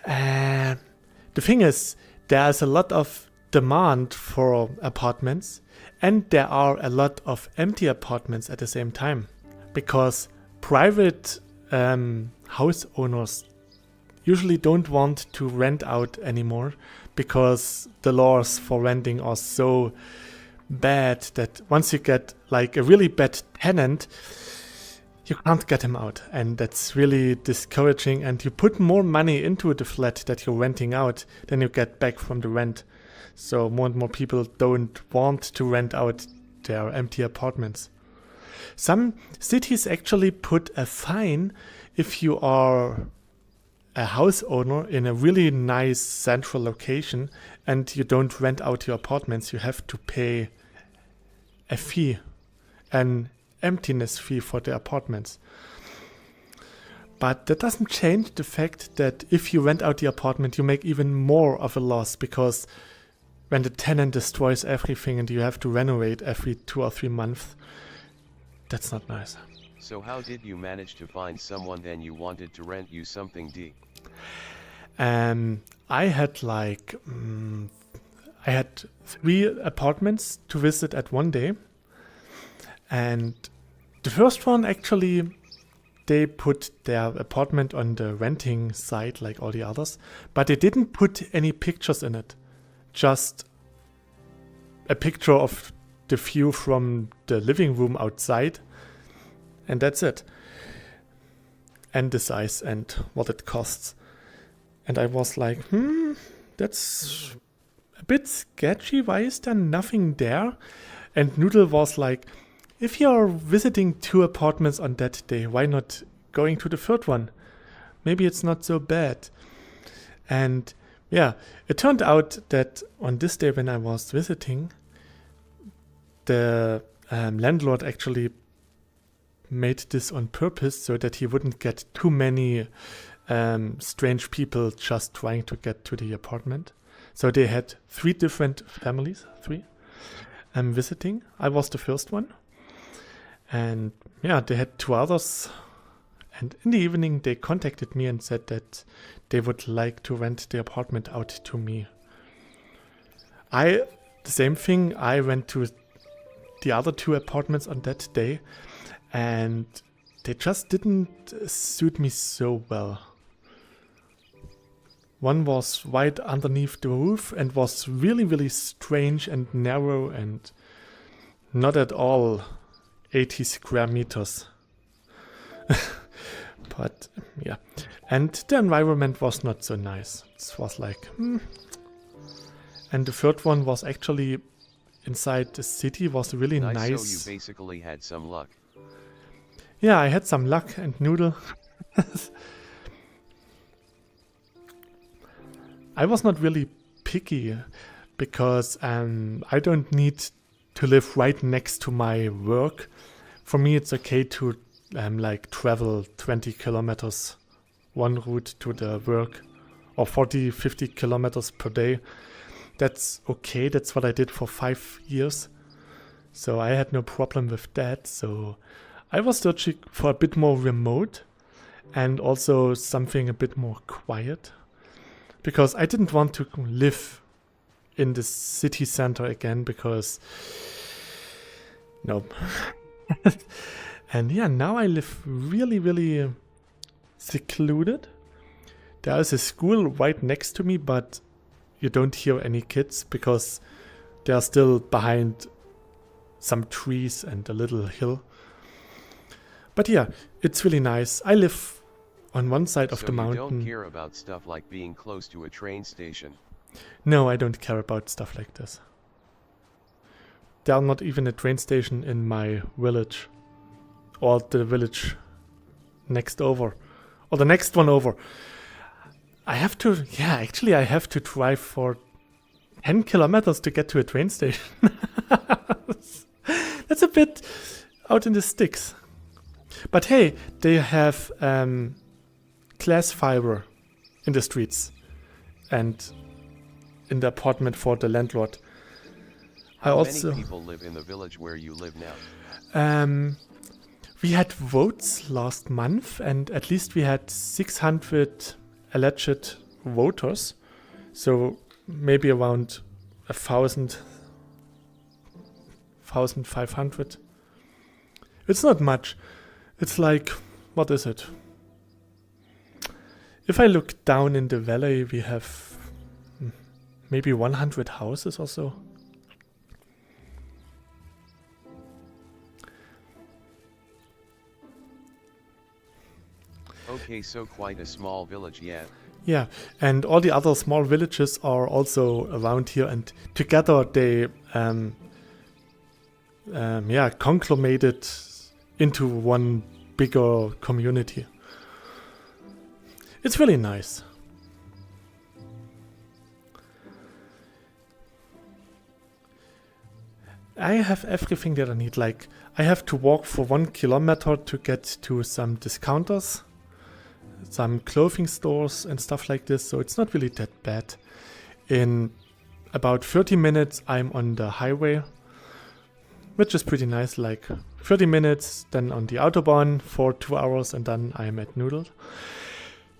The thing is, there's a lot of demand for apartments, and there are a lot of empty apartments at the same time, because private house owners usually don't want to rent out anymore because the laws for renting are so bad that once you get like a really bad tenant, you can't get him out, and that's really discouraging, and you put more money into the flat that you're renting out than you get back from the rent. So more and more people don't want to rent out their empty apartments. Some cities actually put a fine if you are a house owner in a really nice central location and you don't rent out your apartments. You have to pay a fee, an emptiness fee for the apartments. But that doesn't change the fact that if you rent out the apartment, you make even more of a loss, because when the tenant destroys everything and you have to renovate every 2 or 3 months, that's not nice. So how did you manage to find someone then you wanted to rent you something? I had I had 3 apartments to visit at one day, and the first one actually, they put their apartment on the renting site like all the others, but they didn't put any pictures in it, just a picture of the view from the living room outside, and that's it, and the size and what it costs. And I was like, that's a bit sketchy. Why is there nothing there? And Noodle was like, if you're visiting 2 apartments on that day, why not going to the 3rd one? Maybe it's not so bad. And yeah, it turned out that on this day when I was visiting, the landlord actually made this on purpose so that he wouldn't get too many strange people just trying to get to the apartment. So they had 3 different families, 3, visiting. I was the first one. And yeah, they had two others. And in the evening, they contacted me and said that they would like to rent the apartment out to me. The same thing, I went to the other two apartments on that day, and they just didn't suit me so well. One was right underneath the roof and was really, really strange and narrow and not at all 80 square meters. But yeah, and the environment was not so nice. It was like, And the third one was actually inside the city, was really nice. So you basically had some luck. Yeah, I had some luck and noodle. I was not really picky because I don't need to live right next to my work. For me, it's okay to like travel 20 kilometers one route to the work, or 40, 50 kilometers per day. That's okay. That's what I did for 5 years. So I had no problem with that. So I was searching for a bit more remote and also something a bit more quiet, because I didn't want to live in the city center again, because no. And yeah, now I live really, really secluded. There is a school right next to me, but you don't hear any kids because they are still behind some trees and a little hill. But yeah, it's really nice. I live on one side of the mountain. So you don't care about stuff like being close to a train station? No, I don't care about stuff like this. There's not even a train station in my village, or the village next over, or the next one over. I have to drive for 10 kilometers to get to a train station. That's a bit out in the sticks. But hey, they have glass fiber in the streets and in the apartment for the landlord. How many people live in the village where you live now? We had votes last month, and at least we had 600 alleged voters. So maybe around 1,000, 1,500. It's not much. It's like, what is it? If I look down in the valley, we have maybe 100 houses or so. Okay, so quite a small village yet. Yeah, and all the other small villages are also around here, and together they conglomerated into one bigger community. It's really nice. I have everything that I need. Like, I have to walk for 1 kilometer to get to some discounters, some clothing stores and stuff like this, so it's not really that bad. In about 30 minutes I'm on the highway, which is pretty nice. Like 30 minutes, then on the Autobahn for 2 hours, and then I'm at Noodle.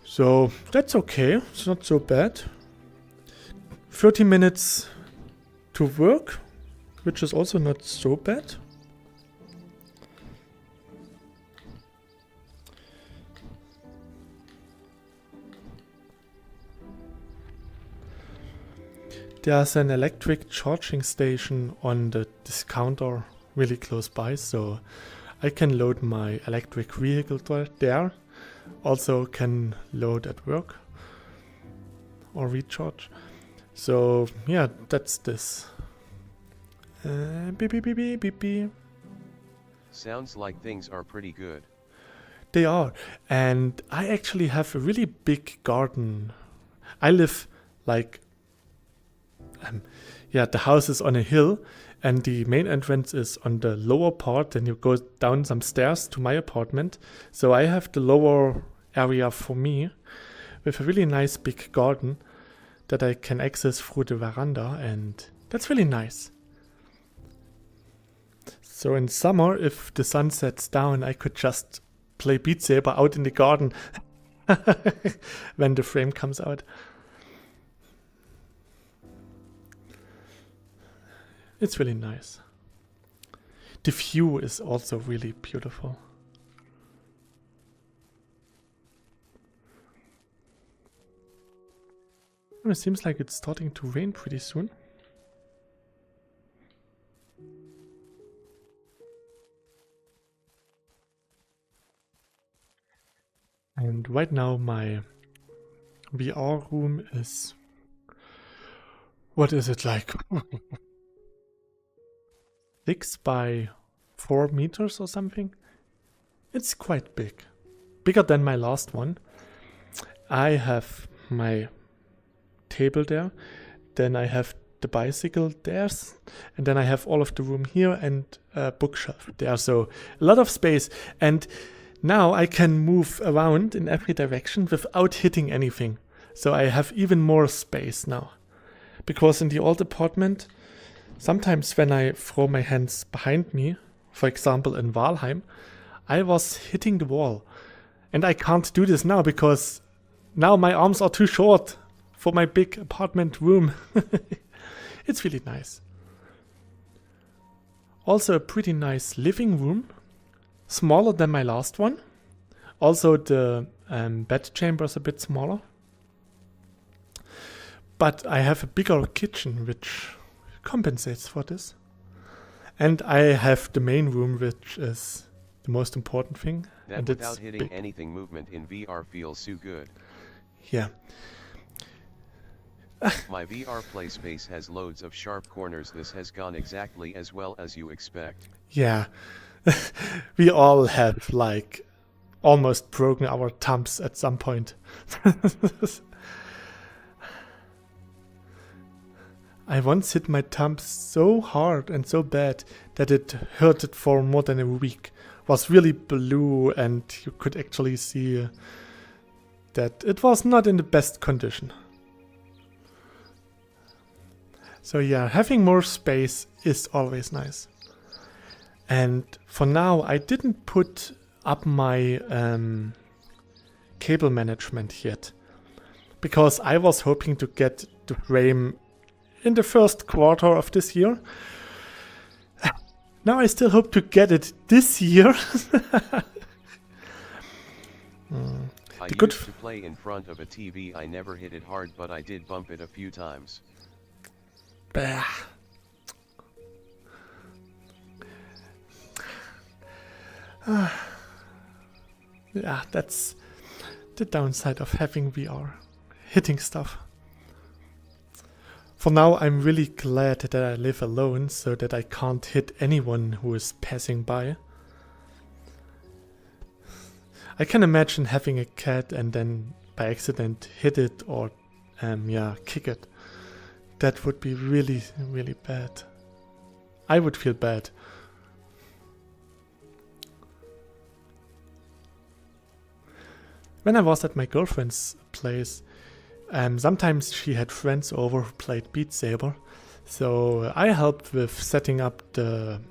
So that's okay, it's not so bad. 30 minutes to work, which is also not so bad. There's an electric charging station on the discounter really close by, so I can load my electric vehicle there. Also can load at work or recharge. So yeah, that's this. Beep, beep, beep, beep, beep, beep. Sounds like things are pretty good. They are, and I actually have a really big garden. I live like the house is on a hill, and the main entrance is on the lower part. Then you go down some stairs to my apartment. So I have the lower area for me with a really nice big garden that I can access through the veranda, and that's really nice. So in summer, if the sun sets down, I could just play Beat Saber out in the garden when the frame comes out. It's really nice. The view is also really beautiful. It seems like it's starting to rain pretty soon. And right now my VR room is... What is it like? 6 by 4 meters or something? It's quite big. Bigger than my last one. I have my table there, then I have the bicycle there, and then I have all of the room here and a bookshelf there, so a lot of space. And now I can move around in every direction without hitting anything, so I have even more space now. Because in the old apartment, sometimes when I throw my hands behind me, for example in Walheim, I was hitting the wall, and I can't do this now because now my arms are too short for my big apartment room. It's really nice. Also a pretty nice living room, smaller than my last one. Also the bed chamber is a bit smaller. But I have a bigger kitchen which compensates for this. And I have the main room, which is the most important thing. That and without it's hitting big. anything, movement in VR feels so good. Yeah. My VR play space has loads of sharp corners. This has gone exactly as well as you expect. Yeah. We all have like almost broken our thumbs at some point. I once hit my thumb so hard and so bad that it hurted for more than a week. It was really blue and you could actually see that it was not in the best condition. So yeah, having more space is always nice. And for now, I didn't put up my cable management yet. Because I was hoping to get the frame in the first quarter of this year. Now I still hope to get it this year. I used to play in front of a TV. I never hit it hard, but I did bump it a few times. Bah. Yeah, that's the downside of having VR. Hitting stuff. For now, I'm really glad that I live alone so that I can't hit anyone who is passing by. I can imagine having a cat and then by accident hit it or kick it. That would be really, really bad. I would feel bad. When I was at my girlfriend's place, sometimes she had friends over who played Beat Saber, so I helped with setting up the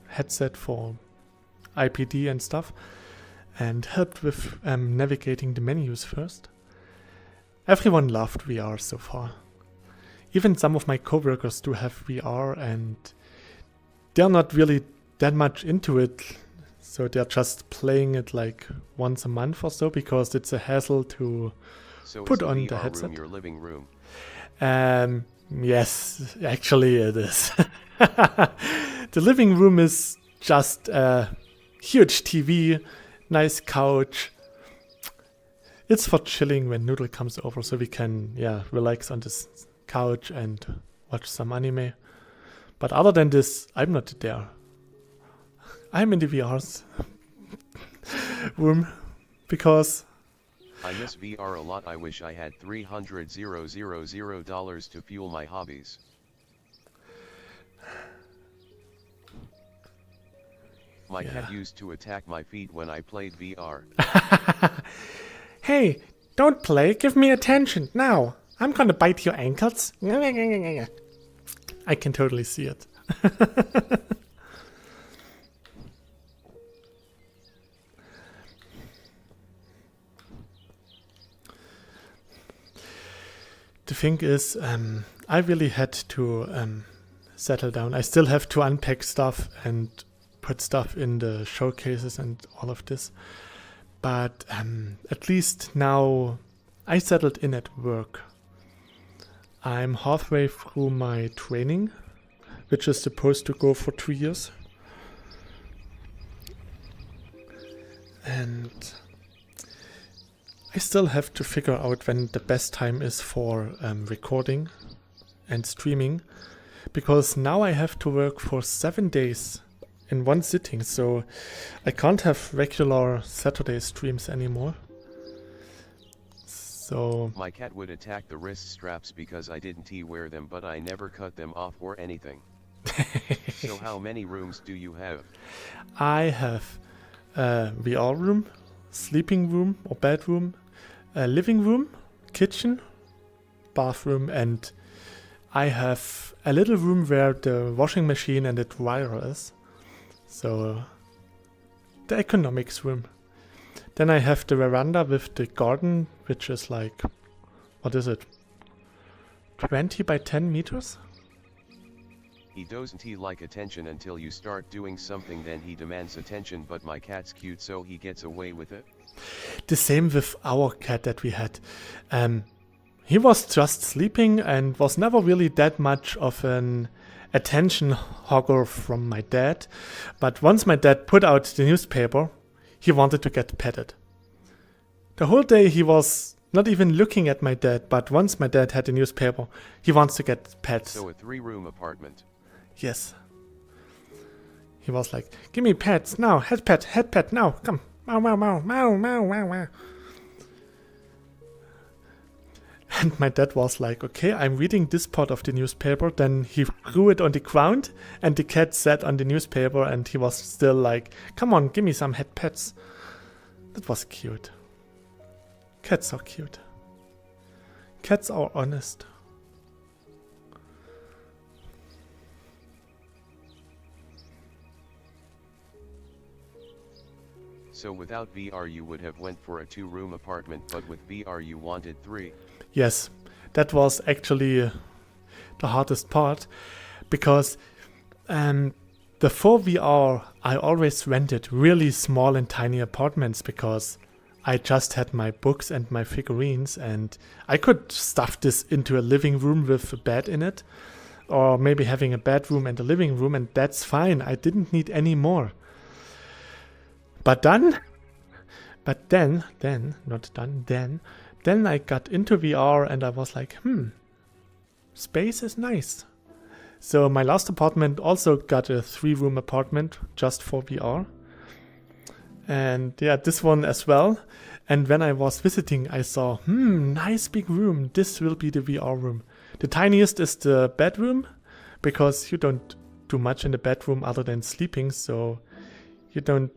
headset for IPD and stuff, and helped with navigating the menus first. Everyone loved VR so far. Even some of my coworkers do have VR and they're not really that much into it, so they're just playing it like once a month or so because it's a hassle to put on the headset. Room your living room? Yes, actually it is. The living room is just a huge TV, nice couch. It's for chilling when Noodle comes over, so we can relax on this couch and watch some anime. But other than this, I'm not there. I'm in the VR's room because I miss VR a lot. I wish I had $300,000 to fuel my hobbies. My cat used to attack my feet when I played VR. Hey, don't play, give me attention, now. I'm gonna bite your ankles. I can totally see it. thing is, I really had to settle down. I still have to unpack stuff and put stuff in the showcases and all of this. But at least now I settled in at work. I'm halfway through my training, which is supposed to go for 2 years. And I still have to figure out when the best time is for recording and streaming, because now I have to work for 7 days in one sitting, so I can't have regular Saturday streams anymore. So My cat would attack the wrist straps because I didn't wear them, but I never cut them off or anything. So how many rooms do you have? I have a VR room, sleeping room or bedroom, a living room, kitchen, bathroom, and I have a little room where the washing machine and the dryer is. So the economics room. Then I have the veranda with the garden, which is like, what is it? 20 by 10 meters? He doesn't like attention until you start doing something, then he demands attention, but my cat's cute so he gets away with it. The same with our cat that we had. He was just sleeping and was never really that much of an attention hogger from my dad. But once my dad put out the newspaper, he wanted to get petted. The whole day he was not even looking at my dad, but once my dad had the newspaper, he wants to get pets. So a 3-room apartment. Yes. He was like, give me pets now, head pet now, come. Meow, meow, meow, meow, meow, meow, meow. And my dad was like, okay, I'm reading this part of the newspaper. Then he threw it on the ground and the cat sat on the newspaper and he was still like, come on, give me some head pets. That was cute. Cats are cute. Cats are honest. So without VR you would have went for a 2-room apartment, but with VR you wanted 3. Yes, that was actually the hardest part, because before VR I always rented really small and tiny apartments because I just had my books and my figurines and I could stuff this into a living room with a bed in it, or maybe having a bedroom and a living room, and that's fine. I didn't need any more. But then I got into VR and I was like, space is nice. So my last apartment also got a 3-room apartment just for VR. And yeah, this one as well. And when I was visiting, I saw, nice big room. This will be the VR room. The tiniest is the bedroom, because you don't do much in the bedroom other than sleeping. So you don't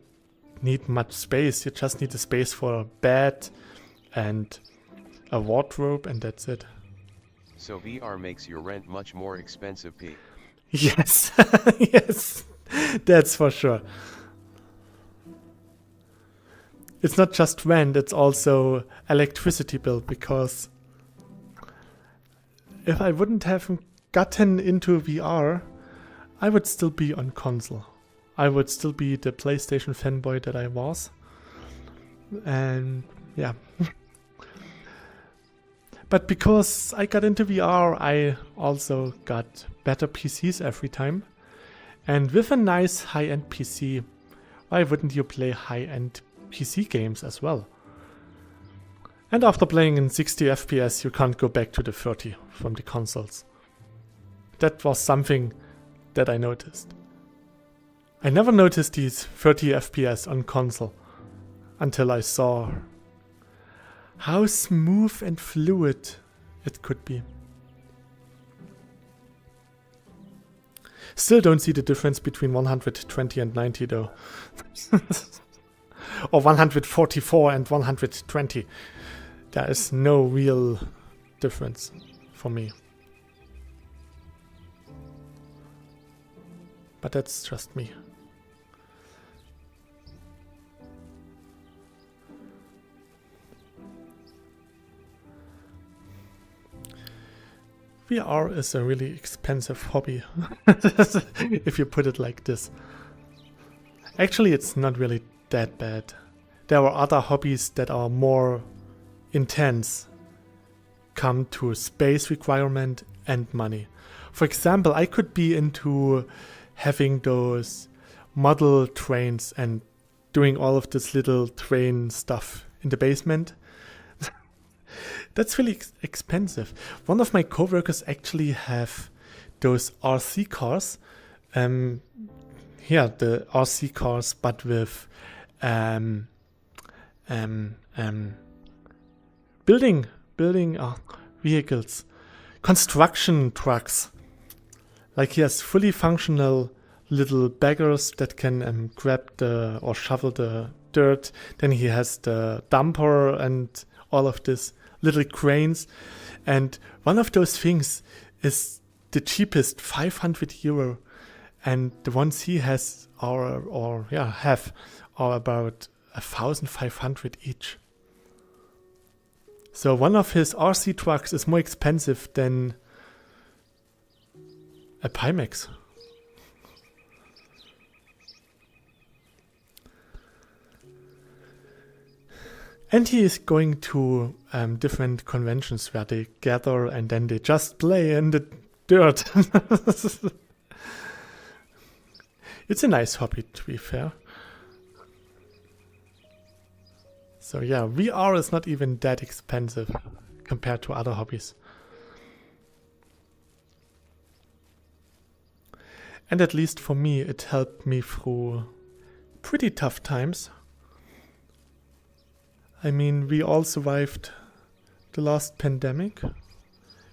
need much space. You just need a space for a bed and a wardrobe, and that's it. So VR makes your rent much more expensive, P. Yes, yes, that's for sure. It's not just rent, it's also electricity bill, because if I wouldn't have gotten into VR, I would still be on console. I would still be the PlayStation fanboy that I was. And yeah. But because I got into VR, I also got better PCs every time. And with a nice high-end PC, why wouldn't you play high-end PC games as well? And after playing in 60 FPS, you can't go back to the 30 from the consoles. That was something that I noticed. I never noticed these 30 FPS on console until I saw how smooth and fluid it could be. Still don't see the difference between 120 and 90 though. Or 144 and 120. There is no real difference for me. But that's just me. VR is a really expensive hobby, if you put it like this. Actually, it's not really that bad. There are other hobbies that are more intense, come to space requirement and money. For example, I could be into having those model trains and doing all of this little train stuff in the basement. That's really expensive. One of my coworkers actually have those RC cars. Yeah, the RC cars, but with building vehicles, construction trucks. Like he has fully functional little baggers that can grab or shovel the dirt. Then he has the dumper and all of this little cranes. And one of those things is the cheapest, 500 euro. And the ones he has are about 1,500 each. So one of his RC trucks is more expensive than a Pimax. And he is going to different conventions where they gather and then they just play in the dirt. It's a nice hobby, to be fair. So yeah, VR is not even that expensive compared to other hobbies. And at least for me, it helped me through pretty tough times. I mean, we all survived the last pandemic.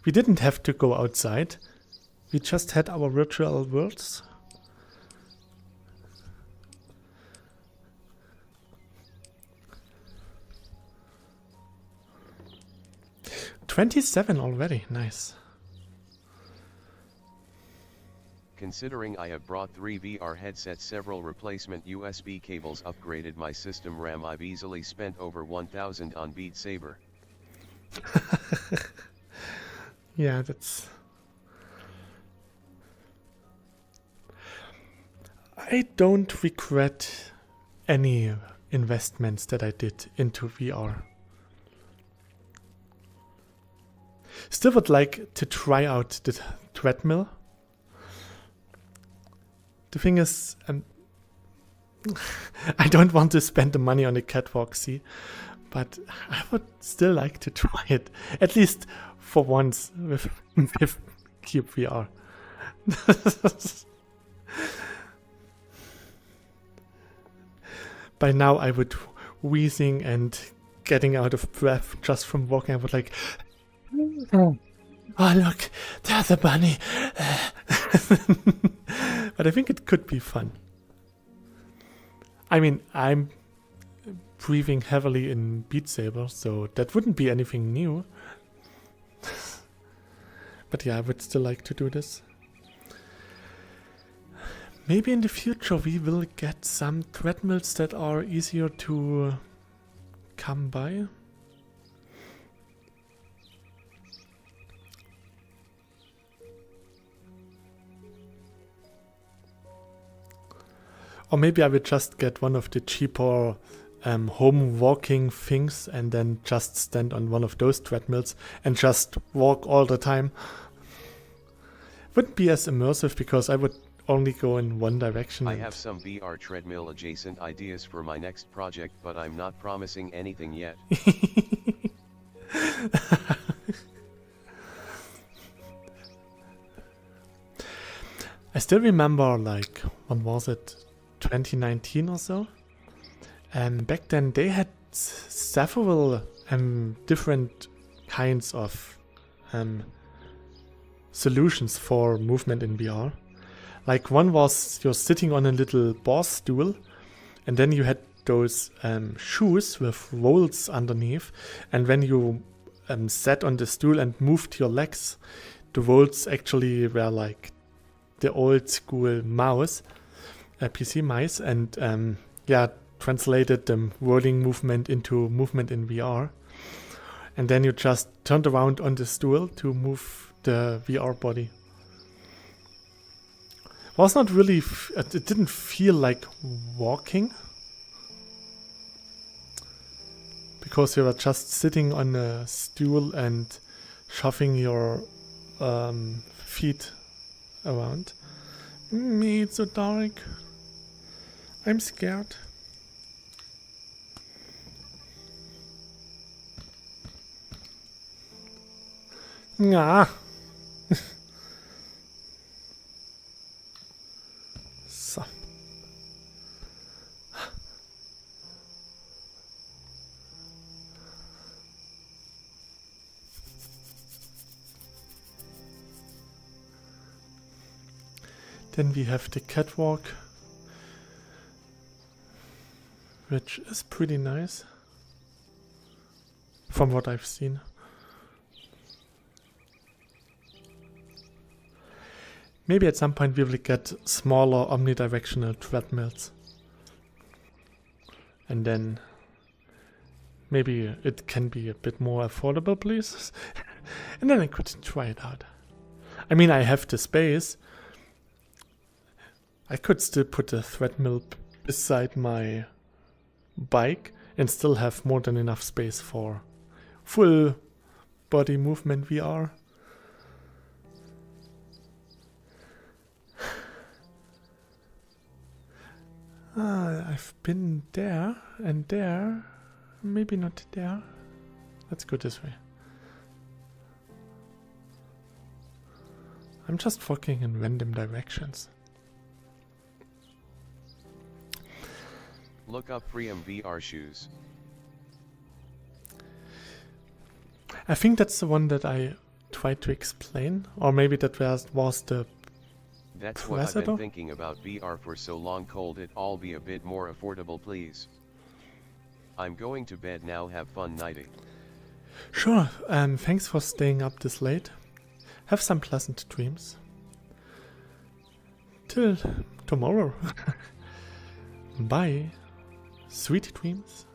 We didn't have to go outside. We just had our virtual worlds. $27 already, nice. Considering I have brought 3 VR headsets, several replacement USB cables, upgraded my system RAM, I've easily spent over 1,000 on Beat Saber. Yeah, that's... I don't regret any investments that I did into VR. Still would like to try out the treadmill. The thing is, I don't want to spend the money on the catwalk, see, but I would still like to try it, at least for once with cyubeVR. By now I would wheezing and getting out of breath just from walking. I would like, oh look, there's a bunny. But I think it could be fun. I mean, I'm breathing heavily in Beat Saber, so that wouldn't be anything new. But yeah, I would still like to do this. Maybe in the future we will get some treadmills that are easier to come by. Or maybe I would just get one of the cheaper home walking things and then just stand on one of those treadmills and just walk all the time. Wouldn't be as immersive because I would only go in one direction. I have some VR treadmill adjacent ideas for my next project, but I'm not promising anything yet. I still remember, like, when was it? 2019 or so. Back then they had several different kinds of solutions for movement in VR. Like one was you're sitting on a little bar stool and then you had those shoes with rolls underneath, and when you sat on the stool and moved your legs, the rolls actually were like the old school mouse. PC mice, and translated the whirling movement into movement in VR. And then you just turned around on the stool to move the VR body. Was not really, it didn't feel like walking. Because you were just sitting on a stool and shoving your feet around. It's so dark. I'm scared. Nah. So. Then we have the catwalk, which is pretty nice from what I've seen. Maybe at some point we will get smaller omnidirectional treadmills. And then maybe it can be a bit more affordable, please. And then I could try it out. I mean, I have the space. I could still put a treadmill beside my bike and still have more than enough space for full body movement VR. I've been there and there, maybe not there. Let's go this way. I'm just walking in random directions. Look up Priam VR shoes. I think that's the one that I tried to explain, or maybe that was the That's what I've been thinking about VR for so long. Could it all be a bit more affordable, please? I'm going to bed now. Have fun nighting. Sure, thanks for staying up this late. Have some pleasant dreams. Till tomorrow. Bye. Sweet dreams.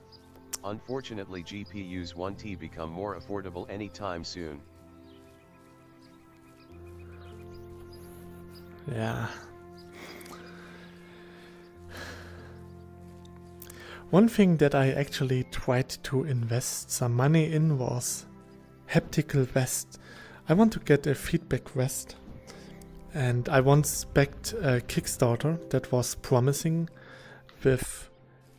Unfortunately, GPUs won't become more affordable anytime soon. Yeah. One thing that I actually tried to invest some money in was haptical vest. I want to get a feedback vest. And I once backed a Kickstarter that was promising with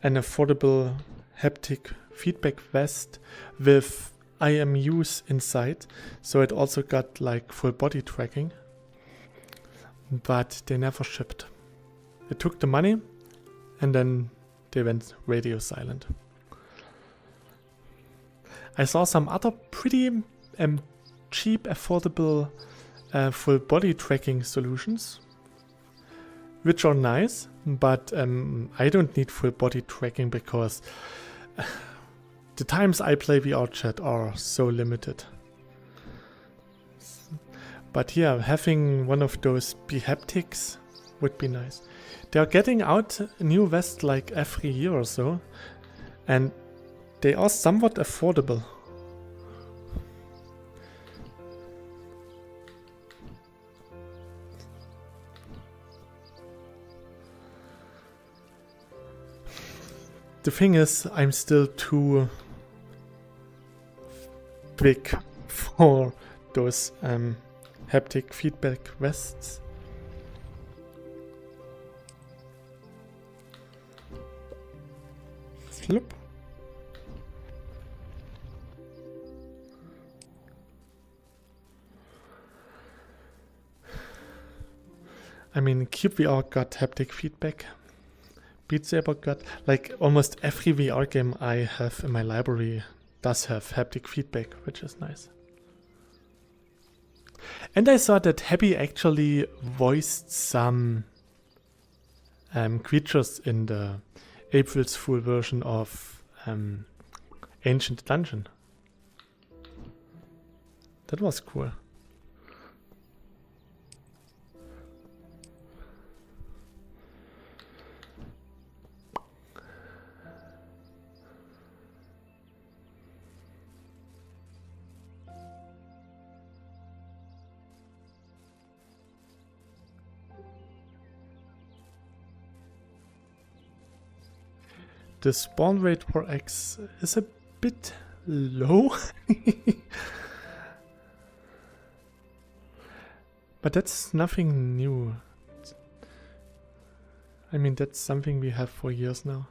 an affordable haptic feedback vest with IMUs inside. So it also got like full body tracking. But they never shipped. They took the money and then they went radio silent. I saw some other pretty cheap, affordable full body tracking solutions, which are nice, but I don't need full body tracking because the times I play VR chat are so limited. But yeah, having one of those behaptics would be nice. They are getting out a new vest like every year or so, and they are somewhat affordable. The thing is, I'm still too big for those haptic feedback vests. Flip. I mean, cyubeVR got haptic feedback. Beat Saber got, like, almost every VR game I have in my library does have haptic feedback, which is nice. And I saw that Happy actually voiced some creatures in the April's Fool version of Ancient Dungeon. That was cool. the spawn rate for X is a bit low. But that's nothing new. I mean, that's something we have for years now.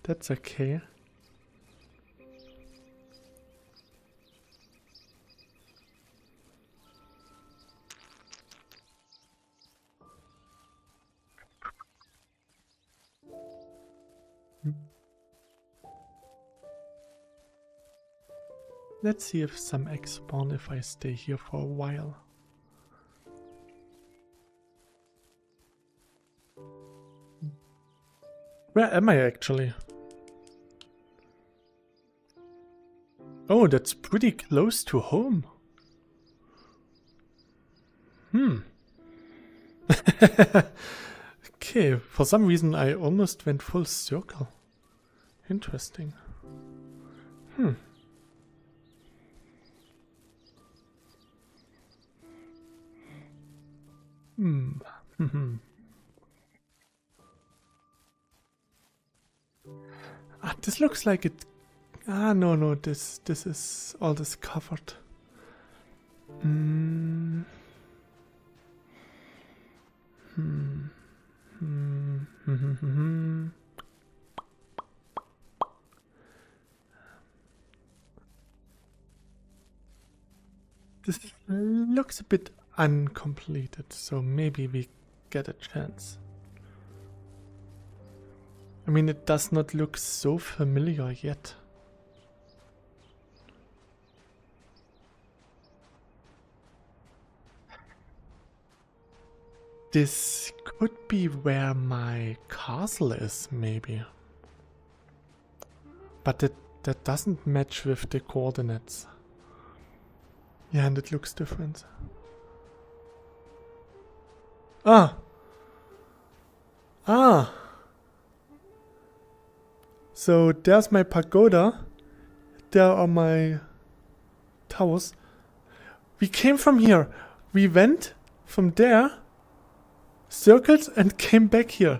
That's okay. Let's see if some eggs spawn if I stay here for a while. Where am I actually? Oh, that's pretty close to home. Okay, for some reason I almost went full circle. Interesting. Ah, this looks like it. Ah, no, this is all discovered. This looks a bit uncompleted, so maybe we get a chance. I mean, it does not look so familiar yet. This could be where my castle is, maybe. But that doesn't match with the coordinates. Yeah, and it looks different. Ah! So there's my pagoda. There are my towers. We came from here. We went from there, circled, and came back here.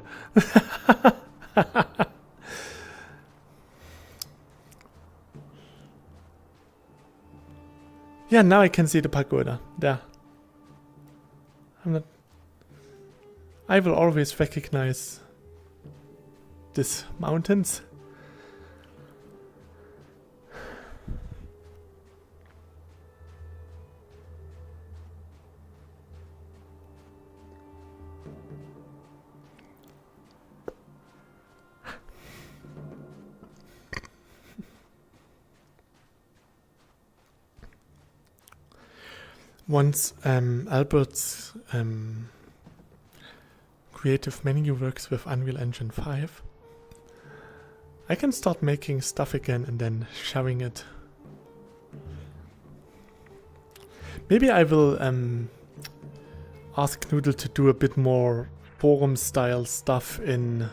Yeah, now I can see the pagoda. There. I will always recognize these mountains. Once Albert's creative menu works with Unreal Engine 5, I can start making stuff again and then sharing it. Maybe I will ask Noodle to do a bit more forum style stuff in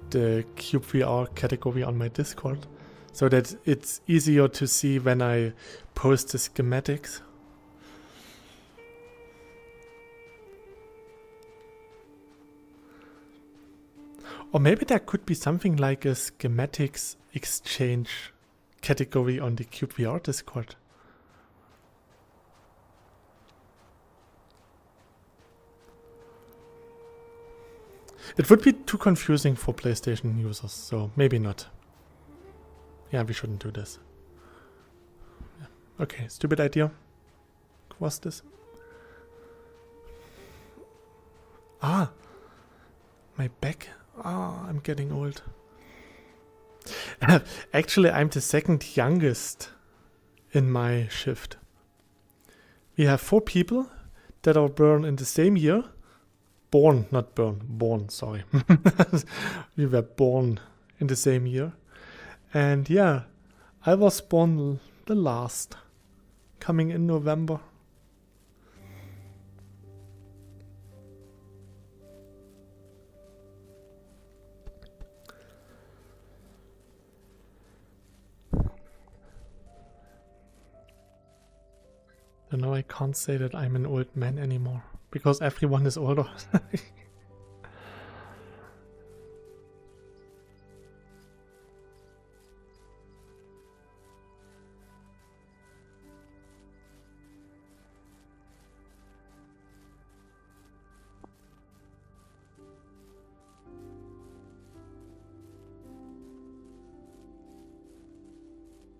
the cyubeVR category on my Discord, so that it's easier to see when I post the schematics. Or maybe there could be something like a schematics exchange category on the cyubeVR Discord. It would be too confusing for PlayStation users, so maybe not. Yeah, we shouldn't do this. Yeah. Okay, stupid idea. What's this? Ah! My back. Ah, I'm getting old. Actually, I'm the second youngest in my shift. We have 4 people that are born in the same year. Born, not born. Born, sorry. We were born in the same year. And yeah, I was born the last, coming in November. And now I can't say that I'm an old man anymore, because everyone is older.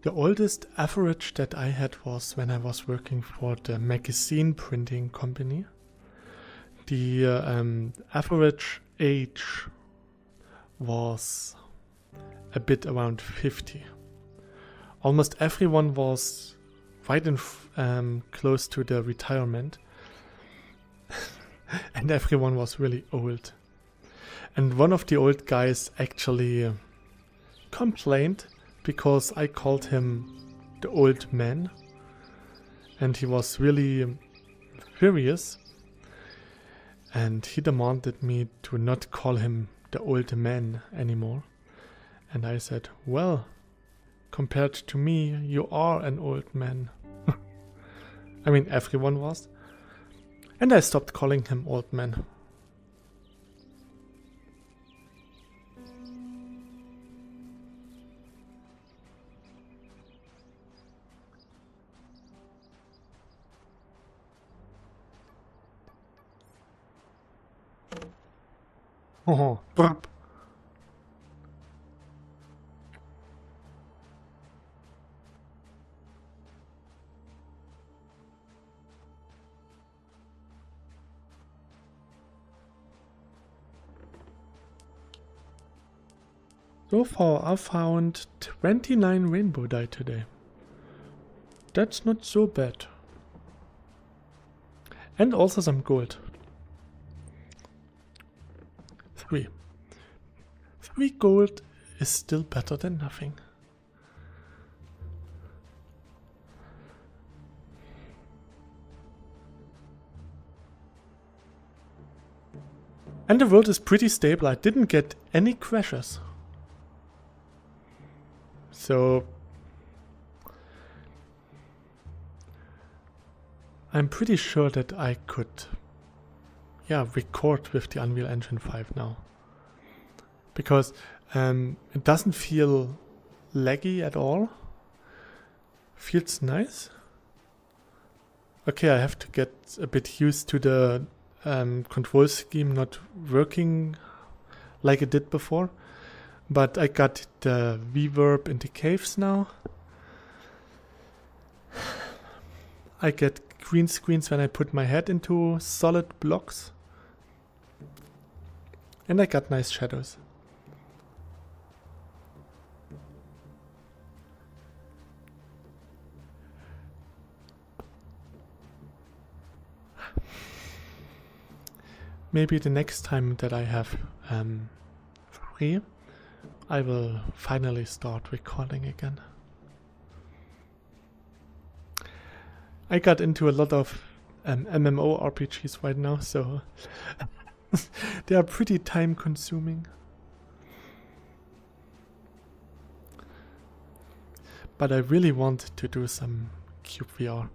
The oldest average that I had was when I was working for the magazine printing company. The average age was a bit around 50. Almost everyone was right in close to the retirement. And everyone was really old. And one of the old guys actually complained because I called him the old man. And he was really furious. And he demanded me to not call him the old man anymore. And I said, well, compared to me, you are an old man. I mean, everyone was. And I stopped calling him old man. Oh, burp. So far, I found 29 rainbow dye today. That's not so bad. And also some gold. 3. 3 gold is still better than nothing. And the world is pretty stable. I didn't get any crashes. So I'm pretty sure that I could record with the Unreal Engine 5 now. Because it doesn't feel laggy at all. Feels nice. Okay, I have to get a bit used to the control scheme not working like it did before. But I got the reverb in the caves now. I get green screens when I put my head into solid blocks. And I got nice shadows. Maybe the next time that I have free, I will finally start recording again. I got into a lot of MMO RPGs right now, so they are pretty time consuming. But I really want to do some cyubeVR.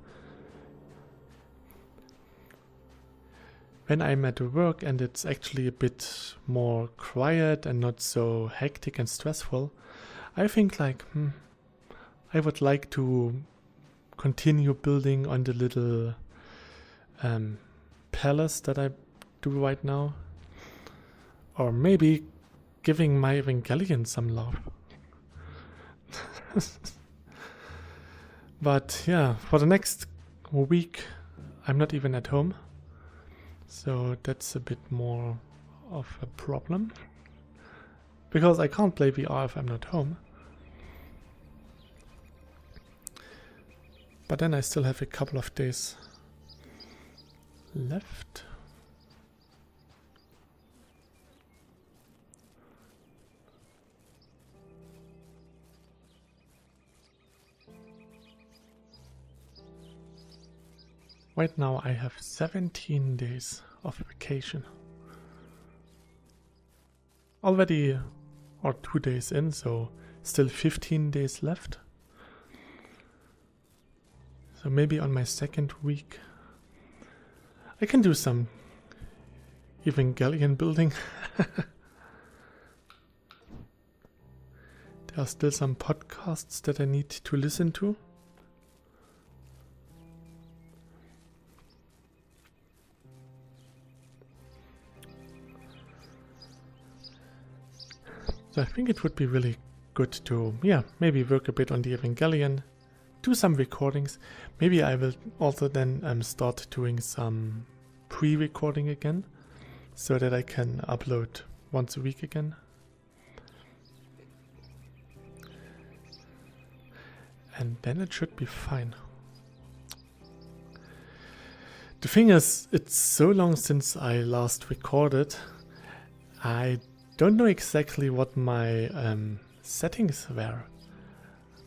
When I'm at work and it's actually a bit more quiet and not so hectic and stressful, I think like, I would like to continue building on the little palace that I do right now. Or maybe giving my Evangelion some love. But yeah, for the next week, I'm not even at home. So that's a bit more of a problem. Because I can't play VR if I'm not home. But then I still have a couple of days left. Right now I have 17 days of vacation. Already, or 2 days in, so still 15 days left. So maybe on my second week I can do some Evangelion building. There are still some podcasts that I need to listen to. So I think it would be really good to, yeah, maybe work a bit on the Evangelion, do some recordings. Maybe I will also then start doing some pre-recording again, so that I can upload once a week again. And then it should be fine. The thing is, it's so long since I last recorded, I don't know exactly what my settings were.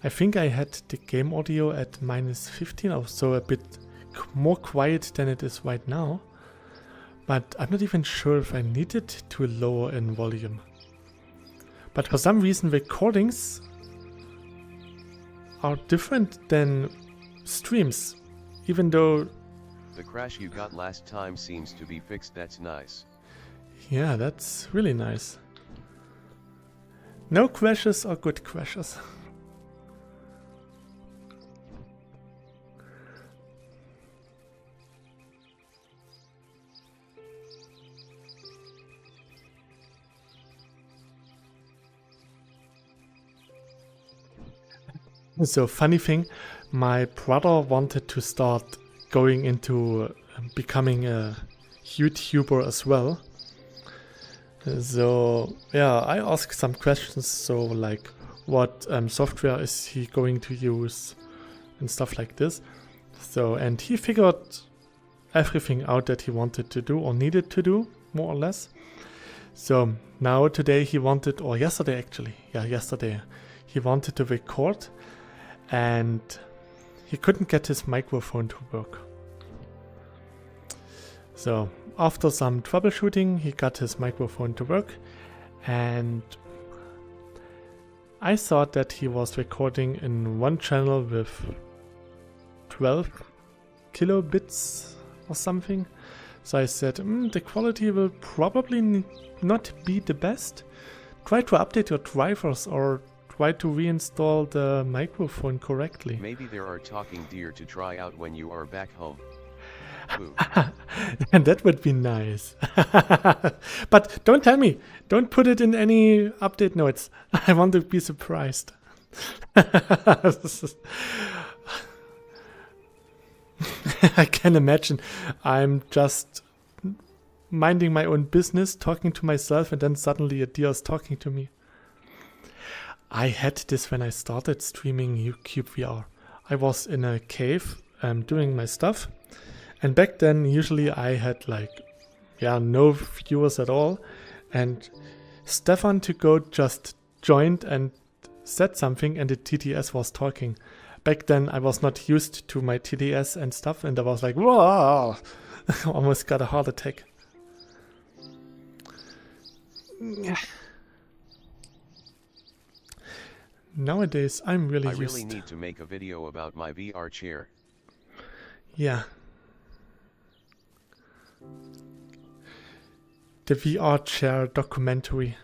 I think I had the game audio at -15 or so, a bit more quiet than it is right now. But I'm not even sure if I needed to lower in volume. But for some reason recordings are different than streams, even though... The crash you got last time seems to be fixed. That's nice. Yeah, that's really nice. No crashes are good crashes. So funny thing, my brother wanted to start going into becoming a YouTuber as well. So yeah, I asked some questions. So like, what software is he going to use and stuff like this. So, and he figured everything out that he wanted to do or needed to do, more or less. So now today he wanted, or yesterday actually, yeah, yesterday, he wanted to record. And he couldn't get his microphone to work. So after some troubleshooting, he got his microphone to work, and I thought that he was recording in one channel with 12 kilobits or something. So I said, the quality will probably not be the best. Try to update your drivers or try to reinstall the microphone correctly. Maybe there are talking deer to try out when you are back home. And that would be nice. But don't tell me. Don't put it in any update notes. I want to be surprised. I can imagine. I'm just minding my own business, talking to myself, and then suddenly a deer is talking to me. I had this when I started streaming cyubeVR. I was in a cave doing my stuff, and back then usually I had like, yeah, no viewers at all, and Stefan to go just joined and said something, and the TTS was talking. Back then I was not used to my TTS and stuff, and I was like, whoa, almost got a heart attack. Nowadays, I'm really used. I really need to make a video about my VR chair. Yeah. The VR chair documentary.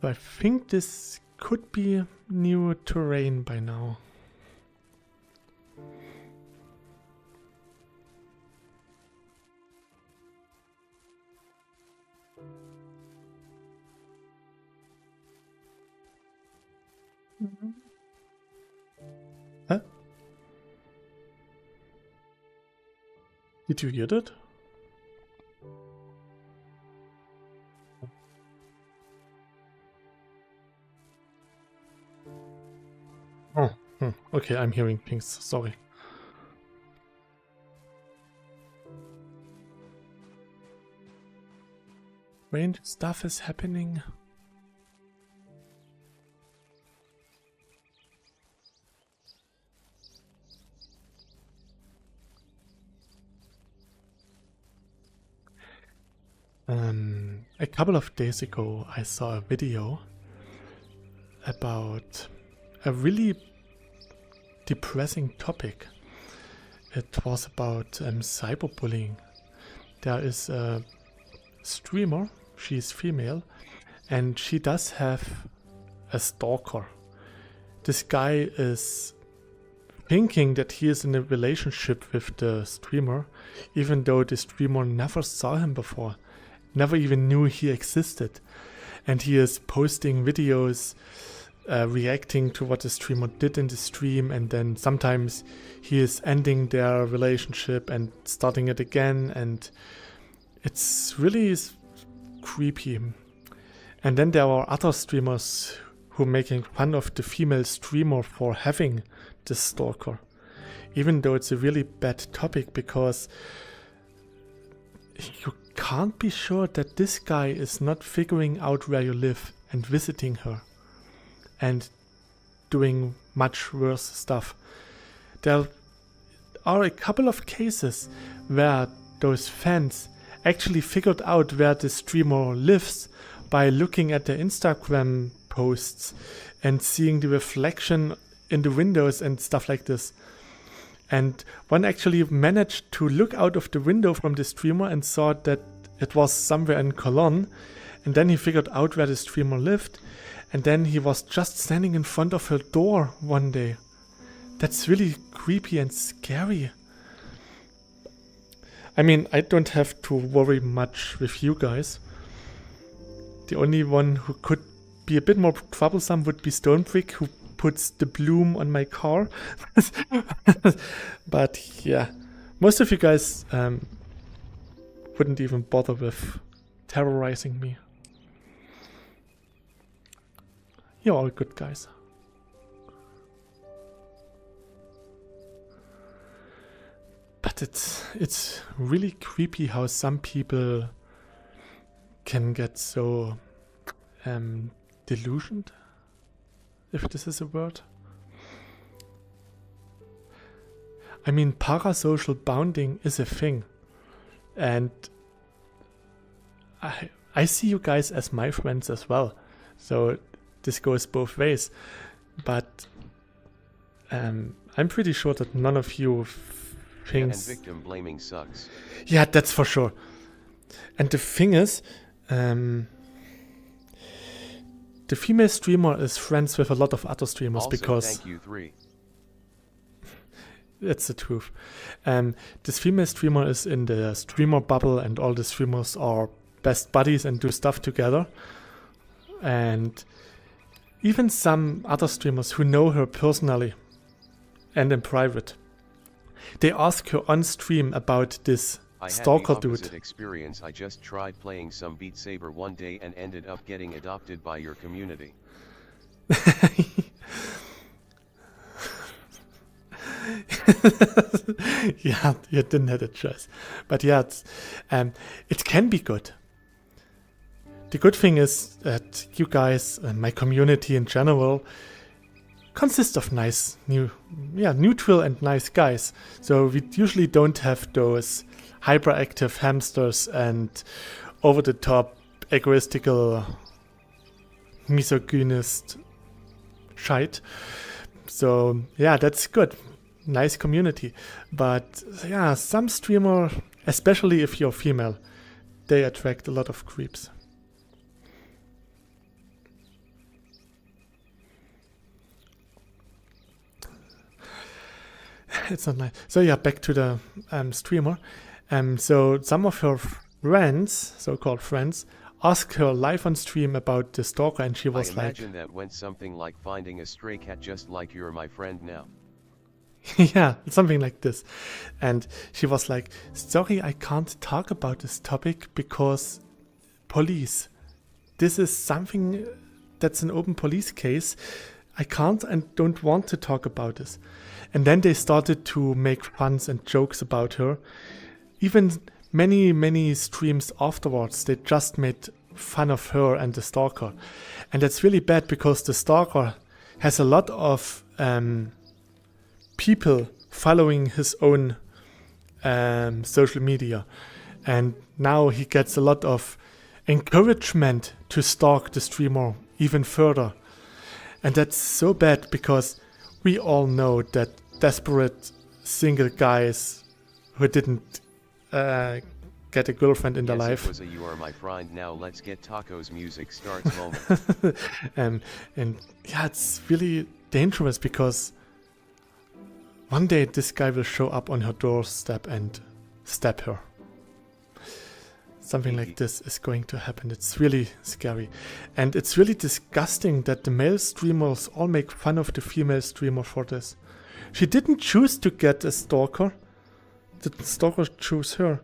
I think this could be new terrain by now. Huh? Did you hear that? Oh, okay, I'm hearing things, sorry. Strange stuff is happening. A couple of days ago I saw a video about a really depressing topic. It was about cyberbullying. There is a streamer, she's female, and she does have a stalker. This guy is thinking that he is in a relationship with the streamer, even though the streamer never saw him before, never even knew he existed. And he is posting videos reacting to what the streamer did in the stream, and then sometimes he is ending their relationship and starting it again, and it's really creepy. And then there are other streamers who are making fun of the female streamer for having this stalker, even though it's a really bad topic, because you can't be sure that this guy is not figuring out where you live and visiting her and doing much worse stuff. There are a couple of cases where those fans actually figured out where the streamer lives by looking at their Instagram posts and seeing the reflection in the windows and stuff like this. And one actually managed to look out of the window from the streamer and saw that it was somewhere in Cologne. And then he figured out where the streamer lived. And then he was just standing in front of her door one day. That's really creepy and scary. I mean, I don't have to worry much with you guys. The only one who could be a bit more troublesome would be Stonebrick, who puts the bloom on my car. But yeah, most of you guys wouldn't even bother with terrorizing me. You're all good guys. But it's really creepy how some people can get so delusioned, if this is a word. I mean, parasocial bounding is a thing, and I see you guys as my friends as well, so this goes both ways. But I'm pretty sure that none of you thinks... And victim blaming sucks. Yeah, that's for sure. And the thing is, the female streamer is friends with a lot of other streamers Also, because... thank you 3. That's the truth. This female streamer is in the streamer bubble, and all the streamers are best buddies and do stuff together. And even some other streamers who know her personally and in private, they ask her on stream about this stalker dude. I had the opposite experience. I just tried playing some Beat Saber one day and ended up getting adopted by your community. Yeah, you didn't have a choice. But yeah, it can be good. The good thing is that you guys and my community in general consist of nice, neutral and nice guys. So we usually don't have those hyperactive hamsters and over-the-top egoistical misogynist shite. So yeah, that's good. Nice community. But yeah, some streamer, especially if you're female, they attract a lot of creeps. It's not nice. So yeah, back to the streamer. So some of her friends, so-called friends, asked her live on stream about the stalker, and she was like... I imagine that went something like finding a stray cat, just like you're my friend now. Yeah, something like this. And she was like, sorry, I can't talk about this topic because police. This is something that's an open police case. I can't and don't want to talk about this. And then they started to make puns and jokes about her. Even many streams afterwards, they just made fun of her and the stalker. And that's really bad because the stalker has a lot of people following his own social media. And now he gets a lot of encouragement to stalk the streamer even further. And that's so bad because we all know that desperate single guys who didn't get a girlfriend in their life. It was a "you are my friend, now let's get tacos" music starts moment. And yeah, it's really dangerous because One day this guy will show up on her doorstep and stab her. Something like this is going to happen. It's really scary. And it's really disgusting that the male streamers all make fun of the female streamer for this. She didn't choose to get a stalker. The stalker chose her.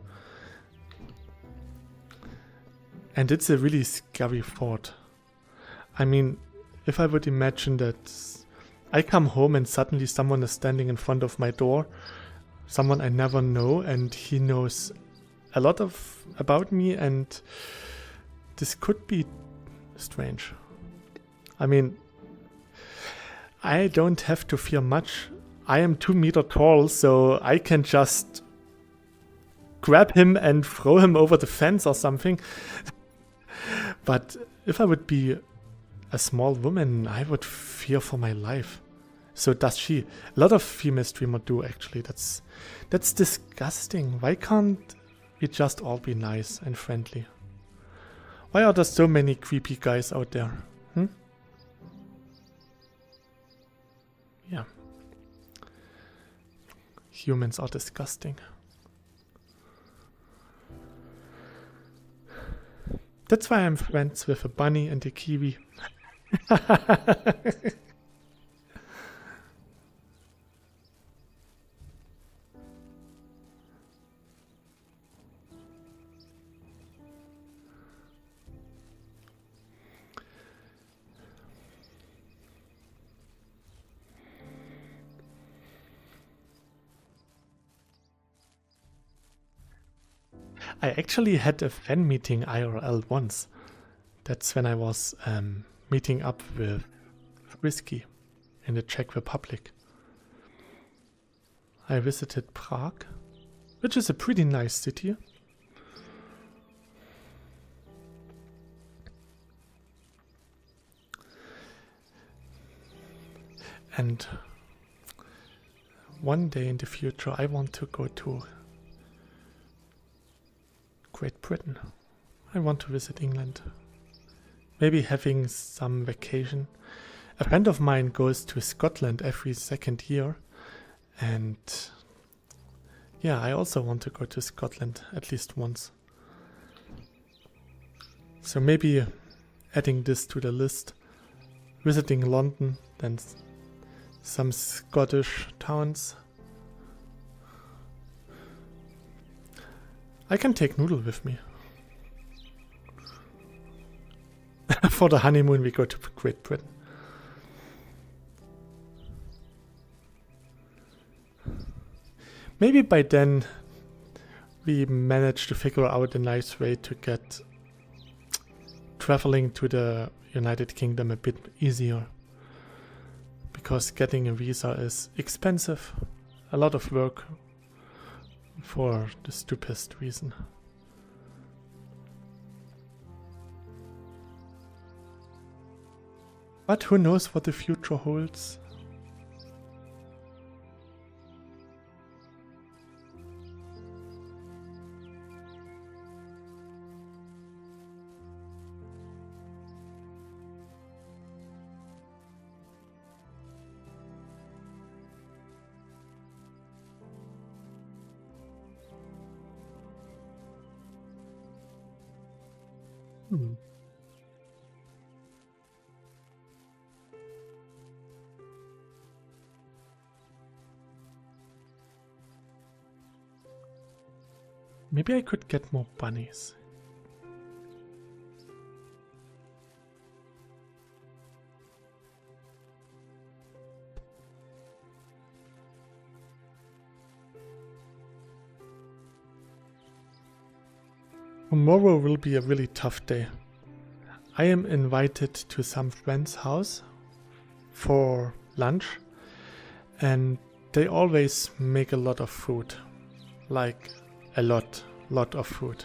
And it's a really scary thought. I mean, if I would imagine that I come home and suddenly someone is standing in front of my door, someone I never know, and he knows a lot about me, and this could be strange. I mean, I don't have to fear much. I am 2 meters tall, so I can just grab him and throw him over the fence or something. But if I would be a small woman, I would fear for my life. So does she. A lot of female streamers do, actually. That's disgusting. Why can't we just all be nice and friendly? Why are there so many creepy guys out there? Yeah. Humans are disgusting. That's why I'm friends with a bunny and a kiwi. I actually had a fan meeting IRL once. That's when I was meeting up with Whiskey in the Czech Republic. I visited Prague, which is a pretty nice city. And one day in the future I want to go to Great Britain. I want to visit England. Maybe having some vacation. A friend of mine goes to Scotland every 2nd year. And yeah, I also want to go to Scotland at least once. So maybe adding this to the list. Visiting London, then some Scottish towns. I can take Noodle with me. For the honeymoon we go to Great Britain. Maybe by then we manage to figure out a nice way to get traveling to the United Kingdom a bit easier. Because getting a visa is expensive, a lot of work, for the stupidest reason. But who knows what the future holds? Maybe I could get more bunnies. Tomorrow will be a really tough day. I am invited to some friend's house for lunch, and they always make a lot of food, like a lot of food,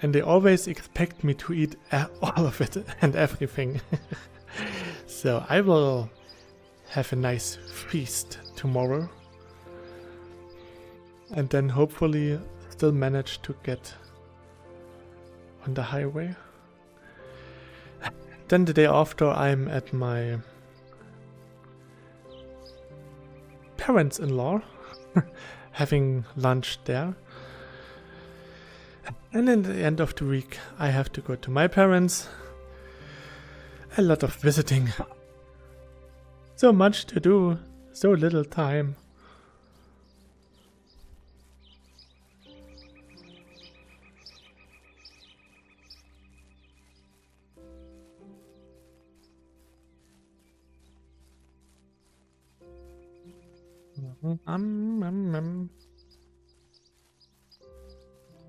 and they always expect me to eat all of it and everything. So I will have a nice feast tomorrow, and then hopefully still manage to get on the highway. Then the day after I'm at my parents-in-law, having lunch there. And at the end of the week, I have to go to my parents. A lot of visiting. So much to do, so little time.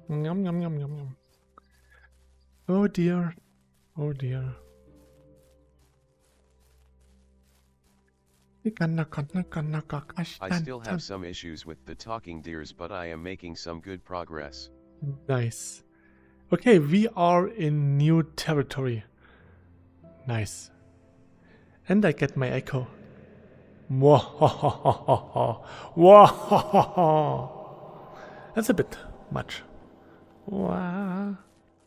Yum, yum, yum, yum, yum. Oh dear. Oh dear. I still have some issues with the talking deers, but I am making some good progress. Nice. Okay, we are in new territory. Nice. And I get my echo. Mwahahaha. Mwahahaha. That's a bit much. Wah.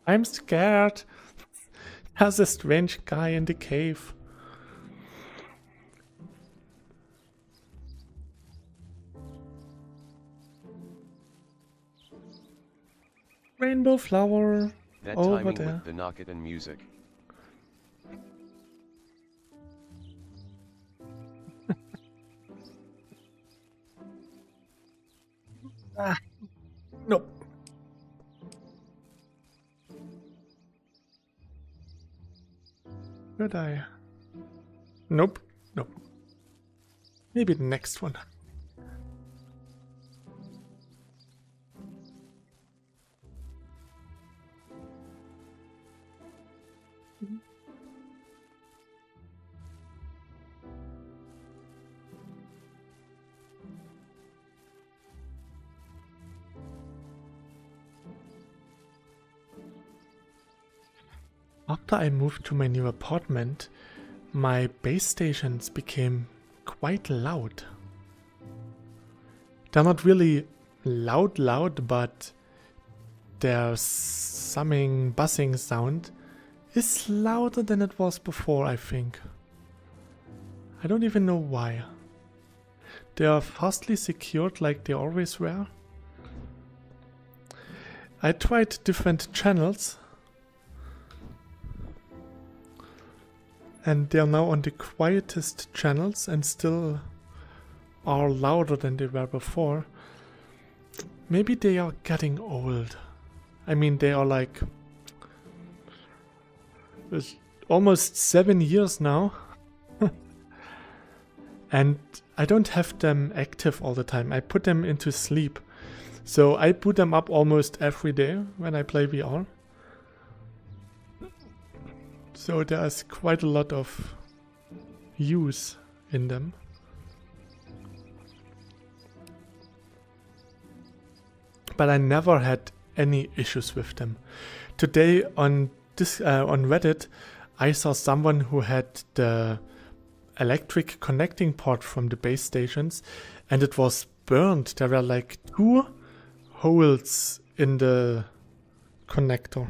I'm scared. There's a strange guy in the cave. Rainbow flower. That over timing there. with the Nakatan music. Nope. Could I? Nope. Nope. Maybe the next one. After I moved to my new apartment, my base stations became quite loud. They're not really loud, but their summing, buzzing sound is louder than it was before, I think. I don't even know why. They are fastly secured like they always were. I tried different channels, and they are now on the quietest channels and still are louder than they were before. Maybe they are getting old. I mean, they are like almost 7 years now. And I don't have them active all the time. I put them into sleep. So I boot them up almost every day when I play VR. So there's quite a lot of use in them. But I never had any issues with them. Today on Reddit, I saw someone who had the electric connecting port from the base stations, and it was burned. There were like 2 holes in the connector.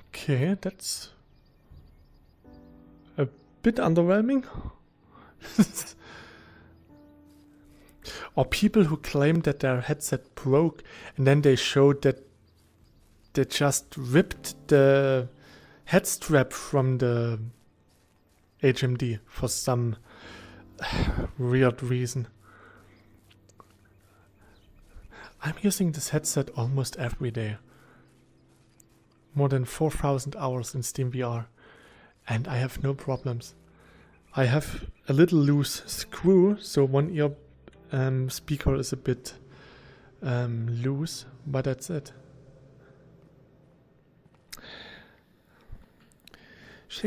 Okay, that's a bit underwhelming. Or people who claim that their headset broke and then they showed that they just ripped the head strap from the HMD for some weird reason. I'm using this headset almost every day. More than 4,000 hours in SteamVR, and I have no problems. I have a little loose screw, so one ear speaker is a bit loose, but that's it. Is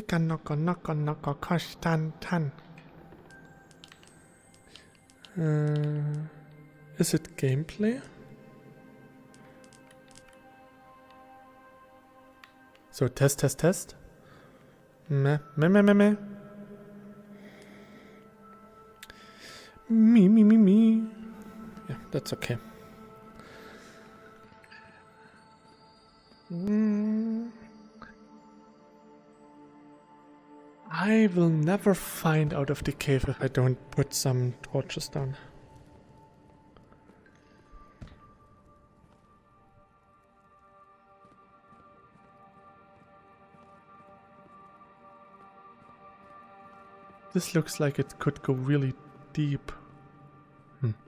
it gameplay? So test. Meh. Me. Yeah, that's okay. I will never find out of the cave if I don't put some torches down. This looks like it could go really deep.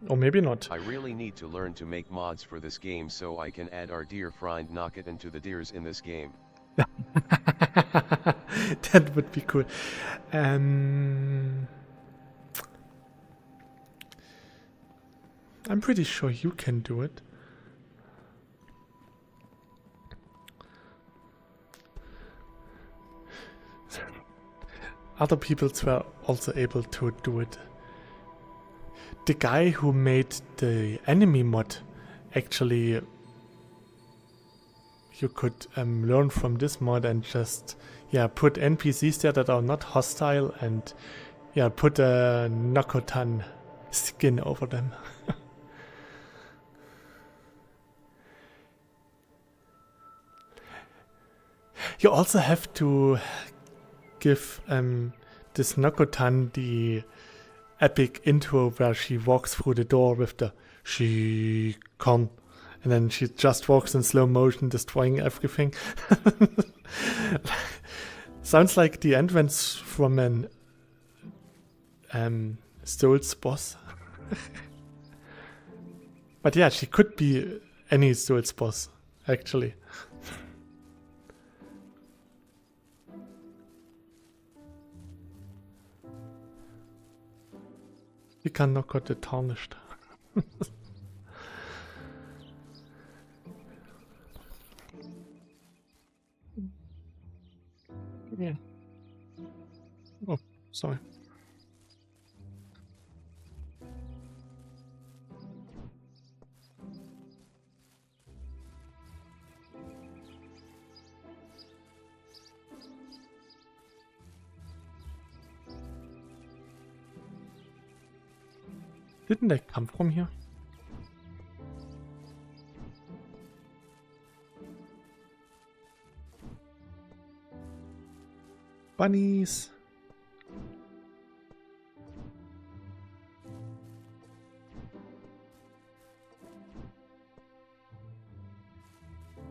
Or maybe not. I really need to learn to make mods for this game so I can add our dear friend Knocket into the deers in this game. That would be cool. I'm pretty sure you can do it. Other people were also able to do it. The guy who made the enemy mod, actually, you could learn from this mod and just, yeah, put NPCs there that are not hostile and, yeah, put a Nokotan skin over them. You also have to give this Nokotan the epic intro where she walks through the door with the "she con," and then she just walks in slow motion, destroying everything. Sounds like the entrance from an Souls boss. But yeah, she could be any Souls boss, actually. You can knock out the tarnished. Yeah. Oh, sorry. Didn't they come from here? Bunnies!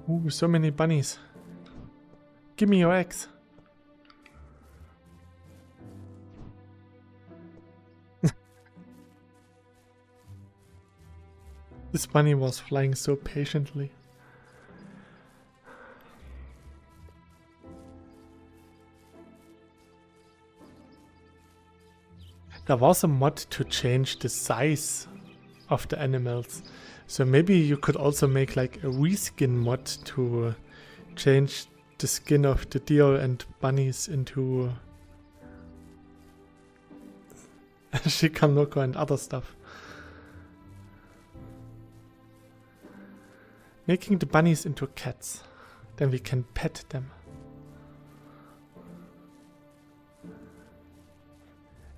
Ooh, so many bunnies. Give me your eggs. This bunny was flying so patiently. There was a mod to change the size of the animals. So maybe you could also make like a reskin mod to change the skin of the deer and bunnies into Shikanoko and other stuff. Making the bunnies into cats. Then we can pet them.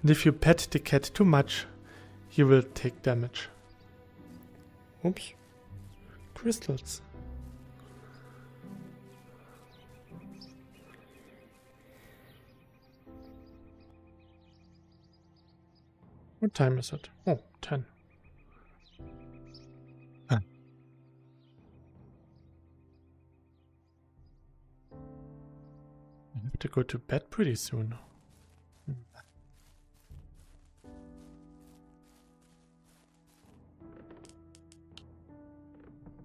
And if you pet the cat too much, he will take damage. Oops. Crystals. What time is it? Oh, 10. Ah. I have to go to bed pretty soon.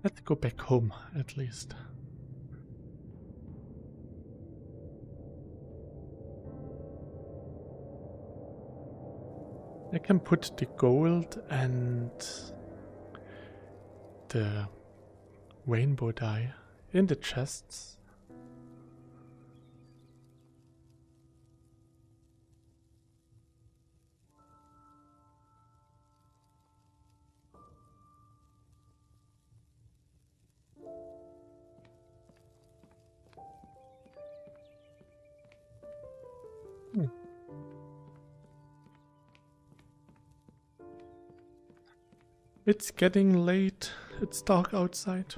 Let's go back home, at least. I can put the gold and the rainbow dye in the chests. It's getting late. It's dark outside.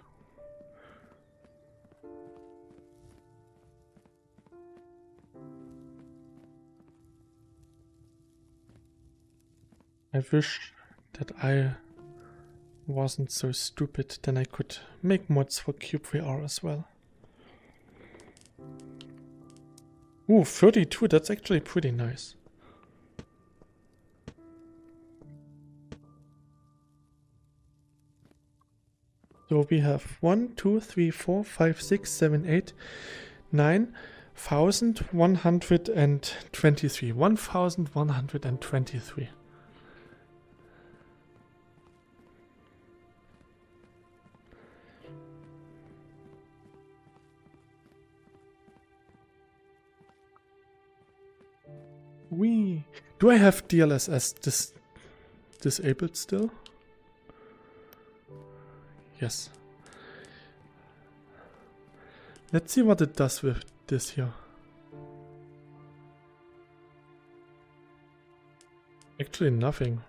I wish that I wasn't so stupid, then I could make mods for cyubeVR as well. Ooh, 32, that's actually pretty nice. So we have 1, 2, 3, 4, 5, 6, 7, 8, 9,123. 1,123. Do I have DLSS disabled still? Yes. Let's see what it does with this here. Actually nothing.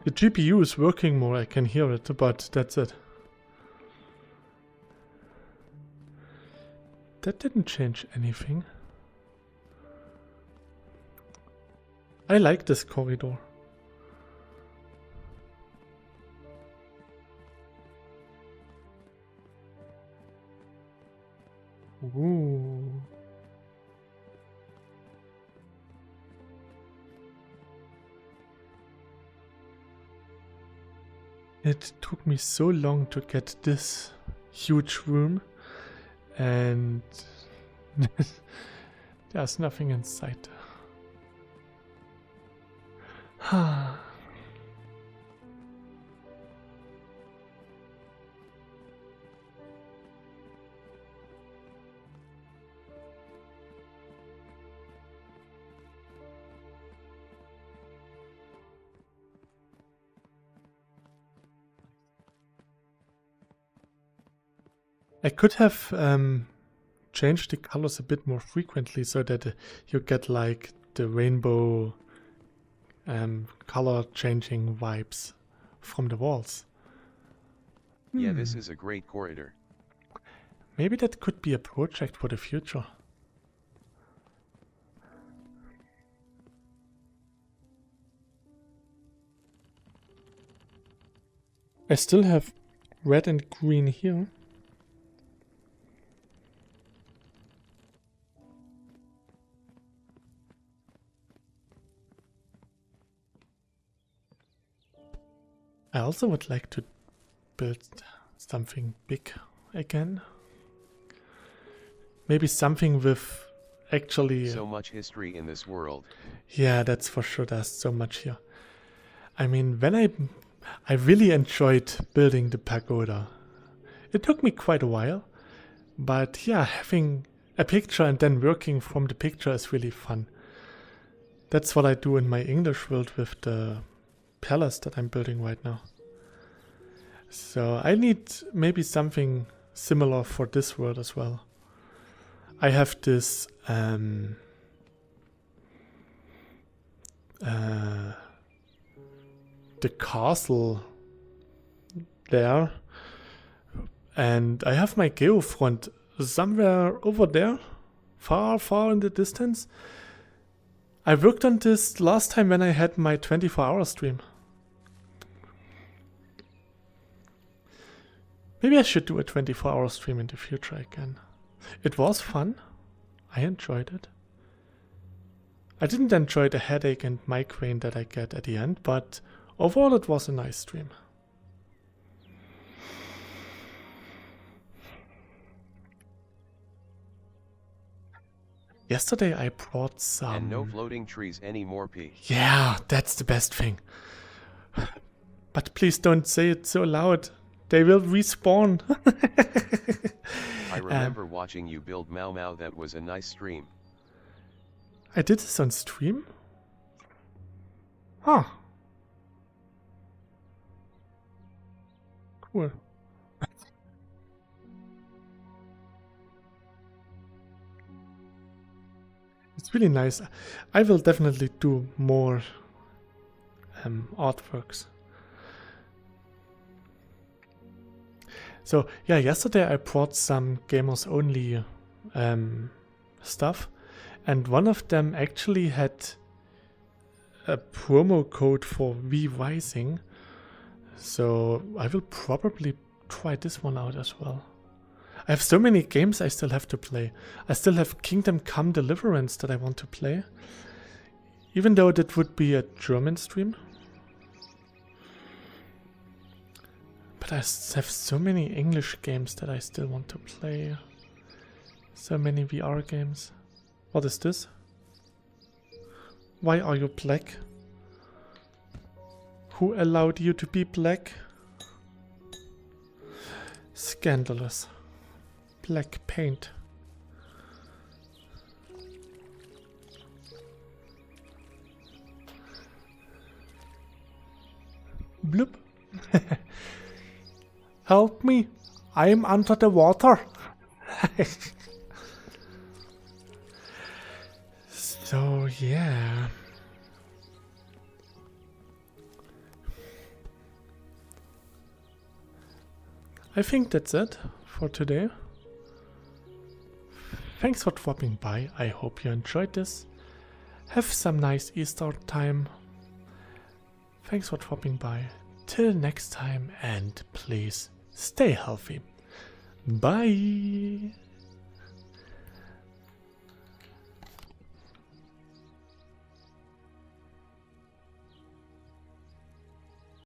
The GPU is working more, I can hear it, but that's it. That didn't change anything. I like this corridor. Ooh. It took me so long to get this huge room, and there's nothing inside. I could have changed the colors a bit more frequently so that you get like the rainbow color changing vibes from the walls. Yeah, this is a great corridor. Maybe that could be a project for the future. I still have red and green here. I also would like to build something big again. Maybe something with actually... So much history in this world. Yeah, that's for sure. There's so much here. I mean, when I really enjoyed building the pagoda. It took me quite a while. But yeah, having a picture and then working from the picture is really fun. That's what I do in my English world with the palace that I'm building right now. So I need maybe something similar for this world as well. I have this the castle there, and I have my geofront somewhere over there, far in the distance. I worked on this last time when I had my 24-hour stream. Maybe I should do a 24-hour stream in the future again. It was fun. I enjoyed it. I didn't enjoy the headache and migraine that I get at the end, but overall it was a nice stream. Yesterday I brought some... And no floating trees anymore, P. Yeah, that's the best thing. But please don't say it so loud. They will respawn. I remember watching you build Mau Mau. That was a nice stream. I did this on stream? Huh. Cool. It's really nice. I will definitely do more artworks. So yeah, yesterday I brought some gamers only stuff, and one of them actually had a promo code for V-Rising, so I will probably try this one out as well. I have so many games I still have to play. I still have Kingdom Come Deliverance that I want to play, even though that would be a German stream. But I have so many English games that I still want to play. So many VR games. What is this? Why are you black? Who allowed you to be black? Scandalous. Black paint. Bloop. Help me! I am under the water! So, yeah. I think that's it for today. Thanks for dropping by. I hope you enjoyed this. Have some nice Easter time. Thanks for dropping by. Till next time, and please stay healthy. Bye!